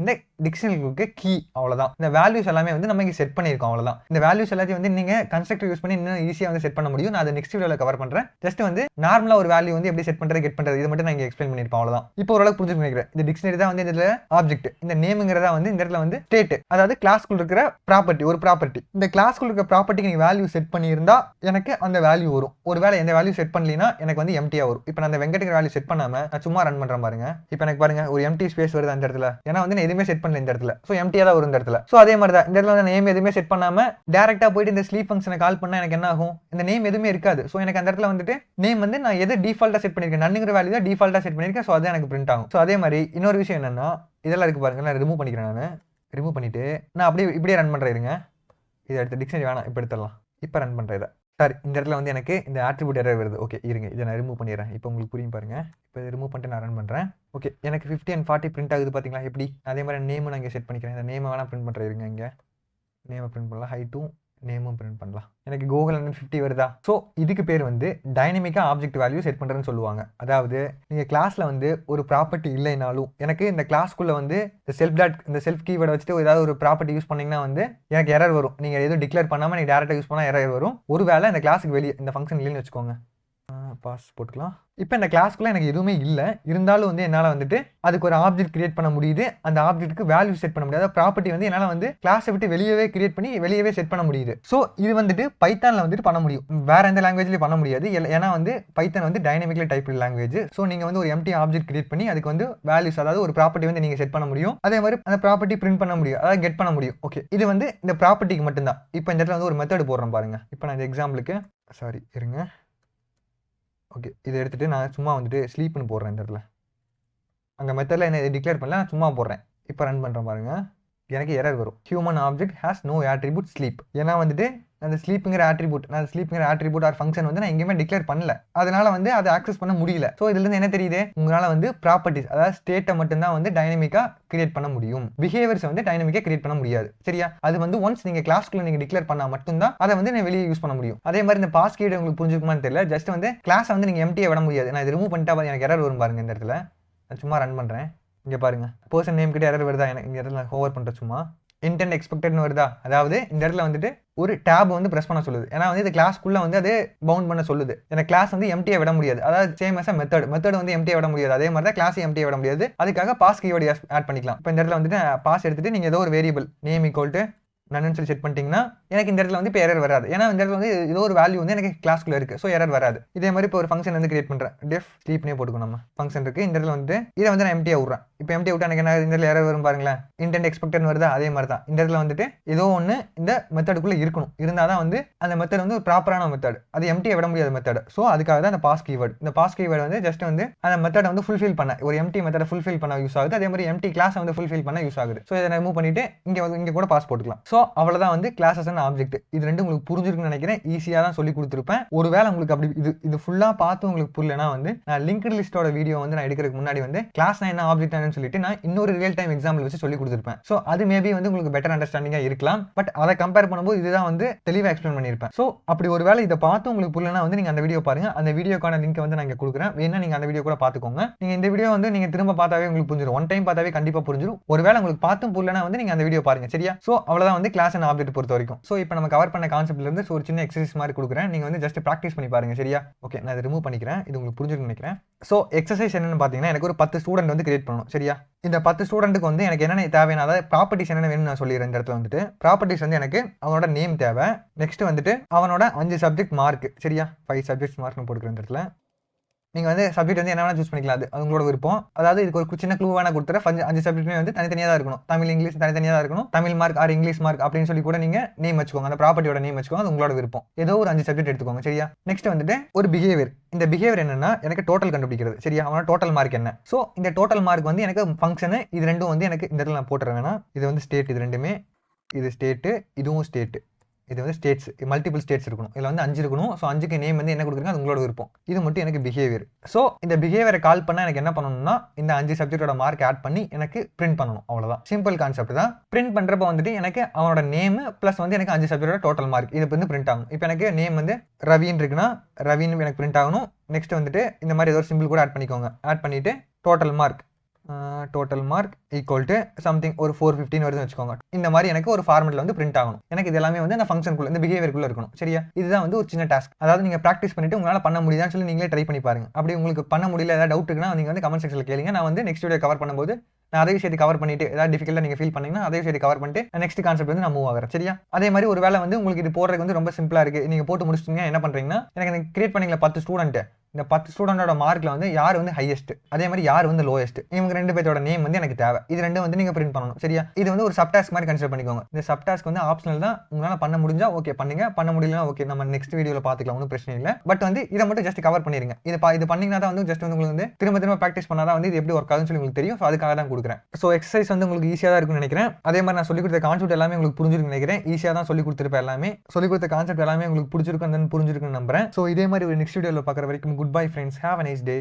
இந்த டிக்ஷனரிக்கு கீ, அவ்வளவுதான். இந்த வேல்யூஸ் எல்லாமே வந்து நம்ம இங்கே செட் பண்ணியிருக்கோம், அவ்வளவுதான். இந்த வேல்யூஸ் எல்லாத்தையும் வந்து நீங்க கன்ஸ்ட்ரக்டர் யூஸ் பண்ணி இன்னும் ஈஸியாக வந்து செட் பண்ண முடியும். நான் அதை நெக்ஸ்ட் வீடியோவில் கவர் பண்றேன். ஜஸ்ட் வந்து நார்மலா ஒரு வேல்யூ வந்து எப்படி செட் பண்றது கெட் பண்றது இது மட்டும் நான் இங்கே எக்ஸ்பிளைன் பண்ணியிருப்பேன், அவ்வளவுதான். இப்போ ஓரளவுக்கு புரிஞ்சு நினைக்கிறேன். இந்த டிக்ஷனரி தான் வந்து இந்த ஆப்ஜெக்ட், இந்த நேமுங்கிறதா வந்து இந்த இடத்துல வந்து ஸ்டேட், அதாவது கிளாஸ்க்குள்ள இருக்கிற ப்ராப்பர்ட்டி, ஒரு ப்ராப்பர்ட்டி. இந்த கிளாஸ்க்குள்ள இருக்கிற ப்ராப்பர்ட்டிக்கு நீங்க வேல்யூ செட் பண்ணியிருந்தா எனக்கு அந்த வேல்யூ வரும். ஒருவேளை எந்த வேல்யூ செட் பண்ணலனா எனக்கு வந்து எம்டியா வரும். இப்போ நான் அந்த வெங்கட்டுக்கு வேல்யூ செட் பண்ணாம நான் சும்மா ரன் பண்றேன் பாருங்க. இப்போ எனக்கு பாருங்க ஒரு எம்டி ஸ்பேஸ் வருது அந்த இடத்துல, ஏன்னா வந்து நான் எதுவுமே செட் பண்ணல இந்த இடத்துல. சோ எம்டியா தான் வரும் இந்த இடத்துல. சோ அதே மாதிரி தான் இந்த இடத்துல நேம் எதுவுமே செட் பண்ணாம டைரக்டா போயிட்டு இந்த ஸ்லீப் ஃபங்க்ஷனை கால் பண்ணா எனக்கு என்ன ஆகும், இந்த நேம் எதுவுமே இருக்காது. சோ எனக்கு அந்த இடத்துல வந்துட்டு நேம் வந்து நான் எது டிஃபால்ட்டா செட் பண்ணிருக்கேன், நன்னுங்கிற வேல்யூ தான் டிஃபால்ட்டா செட் பண்ணிருக்கேன். சோ அது எனக்கு பிரிண்ட் ஆகும். சோ அதே மாதிரி இன்னொரு விஷயம் என்னன்னா இதெல்லாம் இருக்கு பாருங்க, நான் ரிமூவ் பண்ணிக்கிறேன். நான் ரிமூவ் பண்ணிட்டு நான் அப்படியே இப்படியே ரன் பண்றேன். இருங்க, இதை எடுத்து டிக்ஷனரி வேணாம், இப்போ எடுத்துடலாம். இப்போ ரன் பண்றேன். இதை சார் இந்த இடத்துல வந்து எனக்கு இந்த ஆட்ரிபியூட் எரர் வருது. ஓகே இருங்க, இதை நான் ரிமூவ் பண்ணிடுறேன். இப்போ உங்களுக்கு புரியும் பாருங்க. இப்போ இதை ரிமூவ் பண்ணிட்டு நான் ரன் பண்ணுறேன். ஓகே எனக்கு 50 and 40 பிரிண்ட் ஆகுது பார்த்தீங்களா எப்படி? அதே மாதிரி நேமும் நான் இங்கே செட் பண்ணிக்கிறேன். இந்த நேமை வேணால் பிரிண்ட் பண்ணுறேன். இருங்க, இங்கே நேமை பிரிண்ட் பண்ணலாம், ஹைட்டும் நேமும் பிரிண்ட் பண்ணலாம். எனக்கு Google 50 வருதா? ஸோ இதுக்கு பேர் வந்து டைனமிக்காக ஆப்ஜெக்ட் வேல்யூ செட் பண்ணுறேன்னு சொல்லுவாங்க. அதாவது நீங்கள் கிளாஸில் வந்து ஒரு ப்ராப்பர்ட்டி இல்லைனாலும் எனக்கு இந்த கிளாஸ்க்குள்ளே வந்து இந்த செல்ஃப் கீவேர்டை வச்சுட்டு ஏதாவது ஒரு ப்ராப்பர்ட்டி யூஸ் பண்ணிங்கன்னா வந்து எனக்கு எரர் வரும். நீங்கள் எதுவும் டிக்ளேர் பண்ணாமல் நீங்கள் டேரெக்டாக யூஸ் பண்ணால் எரர் வரும். ஒருவேளை இந்த கிளாஸுக்கு வெளியே இந்த ஃபங்க்ஷன் இல்லைன்னு வச்சுக்கோங்க. பாஸ் போட்டுக்கலாம். இப்போ இந்த கிளாஸ்க்குள்ள எனக்கு எதுவுமே இல்லை, இருந்தாலும் வந்து என்னால் வந்துட்டு அதுக்கு ஒரு ஆப்ஜெக்ட் கிரியேட் பண்ண முடியுது. அந்த ஆப்ஜெக்ட்டுக்கு வேல்யூ செட் பண்ண முடியாது. ப்ராப்பர்ட்டி வந்து என்னால் வந்து கிளாஸை விட்டு வெளியவே கிரியேட் பண்ணி வெளியவே செட் பண்ண முடியுது. ஸோ இது வந்துட்டு பைத்தானில் வந்துட்டு பண்ண முடியும், வேற எந்த லாங்குவேஜ்லையும் பண்ண முடியாது. ஏன்னா வந்து பைத்தான் வந்து டைனமிக்கலி டைப் லாங்குவேஜ். ஸோ நீங்கள் வந்து ஒரு எம்டி ஆப்ஜெக்ட் கிரியேட் பண்ணி அதுக்கு வந்து வேல்யூஸ், அதாவது ஒரு ப்ராப்பர்ட்டி வந்து நீங்கள் செட் பண்ண முடியும். அதே மாதிரி அந்த ப்ராப்பர்ட்டி பிரிண்ட் பண்ண முடியும், அதாவது கெட் பண்ண முடியும். ஓகே இது வந்து இந்த ப்ராப்பர்ட்டிக்கு மட்டும்தான். இப்போ இந்த இடத்துல வந்து ஒரு மெத்தட் போடுறேன் பாருங்க. இப்போ நான் இந்த எக்ஸாம்பிளுக்கு இருங்க. ஓகே இதை எடுத்துகிட்டு நான் சும்மா வந்துட்டு ஸ்லீப்னு போடுறேன். இந்த இடத்துல அங்கே மெத்தடில் என்ன இதை டிக்ளேர் பண்ணல, நான் சும்மா போடுறேன். இப்போ ரன் பண்ணுறேன் பாருங்கள், எனக்கு எரர் வரும். Human object has no attribute sleep. ஏன்னா வந்துட்டு அந்த ஸ்லீப்புங்கிற ஆட்ரிபியூட் ஆர் ஃபங்க்ஷன் வந்து நான் எங்கேயுமே டிக்ளேர் பண்ணல, அதனால வந்து அதை ஆக்சஸ் பண்ண முடியல. ஸோ இதுலேருந்து என்ன தெரியுது, உங்களால் வந்து ப்ராப்பர்ட்டிஸ், அதாவது ஸ்டேட்டை மட்டும்தான் வந்து டைனமிக்காக கிரியேட் பண்ண முடியும். பிஹேவியர்ஸ் வந்து டைனமிக்காக கிரியேட் பண்ண முடியாது. சரியா? அது வந்து ஒன்ஸ் நீங்கள் கிளாஸ்க்குள்ள நீங்கள் டிக்ளேர் பண்ணால் மட்டும்தான் அதை வந்து நான் வெளியே யூஸ் பண்ண முடியும். அதே மாதிரி இந்த பாஸ் கீடு உங்களுக்கு புரிஞ்சுக்குமான்னு தெரியல. ஜஸ்ட் வந்து கிளாஸை வந்து நீங்கள் எம்டியை விட முடியாது. நான் இது ரிமூவ் பண்ணிட்டா எனக்கு எரர் வரும் பாருங்க. இந்த இடத்துல நான் சும்மா ரன் பண்ணுறேன். இங்கே பாருங்க, பர்சன் நேம் கிட்ட எரர் வருதா? எனக்கு இந்த இடத்துல நான் ஹோவர் பண்ணுறேன். சும்மா இன்டென்ட் எக்ஸ்பெக்டட்னு வருதா? அதாவது இந்த இடத்துல வந்துட்டு ஒரு டேப் வந்து பிரஸ் பண்ண சொல்லுது. ஏன்னா வந்து இந்த கிளாஸ்க்குள்ள வந்து அது பவுண்ட் பண்ண சொல்லுது. எனக்கு கிளாஸ் வந்து எம்டியை விட முடியாது. அதாவது சேம் as மெத்தட் வந்து எம்டியை விட முடியாது. அதே மாதிரி தான் கிளாஸ் எம்டியை விட முடியாது. அதுக்காக பாஸ் கீவேர்டு ஆட் பண்ணிக்கலாம். இப்போ இந்த இடத்துல வந்துட்டு பாஸ் எடுத்துட்டு நீங்கள் ஏதோ ஒரு வேரியபிள் நேம் ஈக்குவல் டு நன்னு சொல்லி செட் பண்ணிட்டீங்கன்னா எனக்கு இந்த இடத்துல வந்து இப்போ எரர் வராது. ஏன்னா இந்த இடத்துல வந்து ஏதோ ஒரு வேல்யூ வந்து எனக்கு கிளாஸ்க்குள்ள இருக்கு. ஸோ எரர் வராது. இதே மாதிரி இப்போ ஒரு ஃபங்க்ஷன் வந்து கிரியேட் பண்ணுறேன். டெஃப் ஸ்லீப்னே போட்டுக்கணும். நம்ம ஃபங்க்ஷன் இருக்கு. இந்த இடத்துல வந்து இதை வந்து நான் எம்டியாக விட்றேன். இப்போ எம்டி விட்டா எனக்கு என்ன இந்த இடத்துல எரர் வரும் பாருங்களேன். இன்டென்ட் எக்ஸ்பெக்டட் வருதா? அதே மாதிரி தான் இந்த இடத்துல வந்துட்டு ஏதோ ஒன்று இந்த மெத்தடுக்குள்ளே இருக்கணும். இருந்தால் தான் வந்து அந்த மெத்தட் வந்து ஒரு ப்ராப்பரான மெத்தட். அது எம்டியை விட முடியாத மெத்தட். ஸோ அதுக்காக தான் இந்த பாஸ் கீவேர்டு. இந்த பாஸ் கீவேர்டு வந்து ஜஸ்ட் வந்து அந்த மெத்தடை வந்து ஃபுல்ஃபில் பண்ண, ஒரு எம்டி மெத்தடை ஃபுல்ஃபில் பண்ண யூஸ் ஆகுது. அதே மாதிரி எம்டி கிளாஸை வந்து ஃபுல்ஃபில் பண்ண யூஸ் ஆகுது. ஸோ இதை ரிமூவ் பண்ணிட்டு இங்கே கூட பாஸ் போட்டுக்கலாம். ஸோ அவ்வளோதான் வந்து கிளாஸஸ் அண்ட் ஆப்ஜெக்ட். இது ரெண்டு உங்களுக்கு புரிஞ்சிருக்குன்னு நினைக்கிறேன். ஈஸியாக தான் சொல்லி கொடுத்துருப்பேன். ஒருவேளை உங்களுக்கு அப்படி இது ஃபுல்லாக பார்த்து உங்களுக்கு புரியலனா வந்து நான் லிங்க்டு லிஸ்டோட வீடியோ வந்து நான் எடுக்கிறதுக்கு முன்னாடி வந்து கிளாஸ் என்ன ஆப்ஜெக்ட் சொல்லிட்டு நான் இன்னொரு ரியல் டைம் எக்ஸாம்பிள் வச்சு சொல்லி கொடுத்துருப்பேன். ஸோ அது மேபி வந்து உங்களுக்கு பெட்டர் அண்டர்ஸ்டாண்டிங்காக இருக்கலாம். பட் அதை கம்பேர் பண்ணும்போது இதுதான் வந்து தெளிவாக எக்ஸ்பிளைன் பண்ணியிருப்பேன். ஸோ அப்படி ஒரு வேளை இதை பார்த்து உங்களுக்கு புரியலனா வந்து நீங்கள் அந்த வீடியோ பாருங்க. அந்த வீடியோக்கான லிங்க் வந்து நான் இங்கே கொடுக்குறேன். வேணா நீங்கள் அந்த வீடியோ கூட பார்த்துக்கோங்க. நீங்கள் இந்த வீடியோ வந்து நீங்கள் திரும்ப பார்த்தாவே உங்களுக்கு புரிஞ்சிடும். ஒன் டைம் பார்த்தாவே கண்டிப்பாக புரிஞ்சிடும். ஒருவேளை உங்களுக்கு பார்த்தும் புரியலனா வந்து நீங்கள் அந்த வீடியோ பாருங்க. சரியா? ஸோ அவ்வளோதான் வந்து கிளாஸ் அண்ட் ஆப்ஜெக்ட் பொறுத்த வரைக்கும். ஸோ இப்போ நம்ம கவர் பண்ண கான்செப்ட்ல இருந்து ஒரு சின்ன எக்ஸசைஸ் மாதிரி கொடுக்குறேன். நீங்கள் வந்து ஜஸ்ட் ப்ராக்டிஸ் பண்ணி பாருங்க. சரியா? ஓகே நான் இதை ரிமூவ் பண்ணிக்கிறேன். இது உங்களுக்கு புரிஞ்சுன்னு நினைக்கிறேன். ஸோ எக்ஸசைஸ் என்னன்னு பார்த்தீங்கன்னா எனக்கு ஒரு 10 ஸ்டூடெண்ட் வந்து கிரியேட் பண்ணணும். சரியா? இந்த 10 ஸ்டூடெண்ட்டுக்கு வந்து எனக்கு என்னென்ன தேவையான, அதாவது ப்ராப்பர்ட்டிஸ் என்னென்ன வேணும்னு நான் சொல்லிடுறேன். இந்த இடத்துல வந்துட்டு ப்ராப்பர்ட்டிஸ் வந்து எனக்கு அவனோட நேம் தேவை. நெக்ஸ்ட் வந்துட்டு அவனோட 5 சப்ஜெக்ட் மார்க். சரியா? 5 சப்ஜெக்ட் மார்க்னு போட்டுக்கிறேன். இந்த இடத்துல நீங்கள் வந்து சப்ஜெக்ட் வந்து என்ன வேணா சூஸ் பண்ணிக்கலாம். அது உங்களோட விருப்பம். அதாவது இதுக்கு ஒரு சின்ன க்ளூ வேணா கொடுத்துற 5 சப்ஜெக்ட்டுமே வந்து தனித்தனியாக தான் இருக்கணும். தமிழ் இங்கிலீஷ் தனித்தனியாக தான் இருக்கணும். Tamil mark R English mark அப்படின்னு சொல்லி கூட நீங்கள் நேம் வச்சுக்கோங்க. அந்த ப்ராப்பர்ட்டியோட நேம் வச்சுக்கோங்க. அது உங்களோட விருப்பம். ஏதோ ஒரு 5 சப்ஜெக்ட் எடுத்துக்கோங்க. சரியா? நெக்ஸ்ட் வந்துட்டு ஒரு பிஹேவியர். இந்த பிஹேவியர் என்னன்னா எனக்கு டோட்டல் கண்டுபிடிக்கிறது. சரியா? அவனோட டோட்டல் மார்க் என்ன? ஸோ இந்த டோட்டல் மார்க் வந்து எனக்கு ஃபங்க்ஷனு இது ரெண்டும் வந்து எனக்கு இந்த இடத்துல நான் போட்டுறேன். வேணா இது வந்து ஸ்டேட், இது ரெண்டுமே இது ஸ்டேட்டு, இதுவும் ஸ்டேட்டு. இது வந்து ஸ்டேட்ஸ், மல்டிபிள் ஸ்டேட்ஸ் இருக்கணும். இதில் வந்து 5 இருக்கணும். ஸோ 5க்கு நேம் வந்து என்ன கொடுக்குறீங்க அது உங்களோட விருப்பம். இது மட்டும் எனக்கு பிஹேவியர். ஸோ இந்த பிஹேவியரை கால் பண்ணால் எனக்கு என்ன பண்ணணும்னா இந்த 5 சப்ஜெக்டோட மார்க் ஆட் பண்ணி எனக்கு பிரிண்ட் பண்ணணும். அவ்வளோதான். சிம்பிள் கான்செப்ட் தான். பிரிண்ட் பண்ணுறப்ப வந்துட்டு எனக்கு அவனோட நேம் ப்ளஸ் வந்து எனக்கு 5 சப்ஜெக்டோட டோட்டல் மார்க் இது வந்து பிரிண்ட் ஆகும். இப்போ எனக்கு நேம் வந்து ரவின்னு இருக்குன்னா ரவின்னு எனக்கு பிரிண்ட் ஆகணும். நெக்ஸ்ட் வந்துட்டு இந்த மாதிரி ஏதோ ஒரு சிம்பிள் கூட ஆட் பண்ணிக்கோங்க. ஆட் பண்ணிவிட்டு total mark equal to something ஒரு 415 வருதுன்னு வச்சுக்கோங்க. இந்த மாதிரி எனக்கு ஒரு ஃபார்மெட்டில் வந்து பிரிண்ட் ஆகணும். எனக்கு இது எல்லாமே வந்து அந்த ஃபங்க்ஷனுக்குள்ள, இந்த பிஹேவியருக்குள்ள இருக்கணும். சரியா? இதுதான் வந்து ஒரு சின்ன டாஸ்க். அதாவது நீங்கள் ப்ராக்டிஸ் பண்ணிட்டு உங்களால் பண்ண முடியுதான்னு சொல்லி நீங்களே ட்ரை பண்ணி பாருங்க. அப்படி உங்களுக்கு பண்ண முடியல, ஏதாவது டவுட் இருக்குன்னா நீங்கள் வந்து கமெண்ட் செக்ஷனில் கேளுங்க. நான் வந்து நெக்ஸ்ட் வீடியோ கவர் பண்ணும்போது நான் அதே விஷயத்தை கவர் பண்ணிட்டு ஏதாவது டிஃபிகல்ட்டாக நீங்கள் ஃபீல் பண்ணீங்கன்னா அதே விஷயத்தை கவர் பண்ணிட்டு நெக்ஸ்ட் கான்செப்ட் வந்து நான் மூவ் ஆகிறேன். சரியா? அதே மாதிரி ஒரு வேலை வந்து உங்களுக்கு இது போடுறதுக்கு வந்து ரொம்ப சிம்பிளாக இருக்குது. நீங்கள் போட்டு முடிச்சிட்டீங்க என்ன பண்ணுறீங்கன்னா எனக்கு கிரியேட் பண்ணிங்களா 10 ஸ்டூடெண்ட் இந்த 10 ஸ்டூடெண்டோட மார்க்கில் வந்து யார் வந்து ஹையஸ்ட், அதே மாதிரி யார் வந்து லோயஸ்ட், இவங்க 2 பேரோட நேம் வந்து எனக்கு தேவை. இது 2 வந்து நீங்கள் பிரிண்ட் பண்ணணும். சரியா? இது வந்து ஒரு சப்டாஸ்க் மாதிரி கன்சிடர் பண்ணிக்கோங்க. இந்த சப்டாஸ்க் வந்து ஆப்ஷனல் தான். உங்களால் பண்ண முடிஞ்சா ஓகே பண்ணுங்க, பண்ண முடியலனா ஓகே நம்ம நெக்ஸ்ட் வீடியோவில் பார்த்துக்கலாம், ஒன்றும் பிரச்சனை இல்லை. பட் வந்து இதை மட்டும் ஜஸ்ட் கவர் பண்ணிருங்க. இது பண்ணிங்கன்னா தான் வந்து ஜஸ்ட் வந்து உங்களுக்கு வந்து திரும்ப ப்ராக்டிஸ் பண்ணாதான் வந்து இது எப்படி ஒர்க் ஆகுதுன்னு சொல்லி உங்களுக்கு தெரியும். ஸோ அதுக்காக தான் கொடுக்குறேன். ஸோ எக்ஸசைஸ் வந்து உங்களுக்கு ஈஸியாக தான் இருக்கும்னு நினைக்கிறேன். அதே மாதிரி நான் சொல்லி கொடுத்த கான்செப்ட் எல்லாமே உங்களுக்கு புரிஞ்சிருக்குன்னு நினைக்கிறேன். ஈஸியாக தான் சொல்லி கொடுத்துருப்பேன். எல்லாமே சொல்லி கொடுத்த கான்செப்ட் எல்லாமே உங்களுக்கு பிடிச்சிருக்கும் புரிஞ்சிருக்குன்னு நம்புறேன். ஸோ இதே மாதிரி ஒரு நெக்ஸ்ட் வீடியோவில் பார்க்குற வரைக்கும் good bye friends. Have a nice day.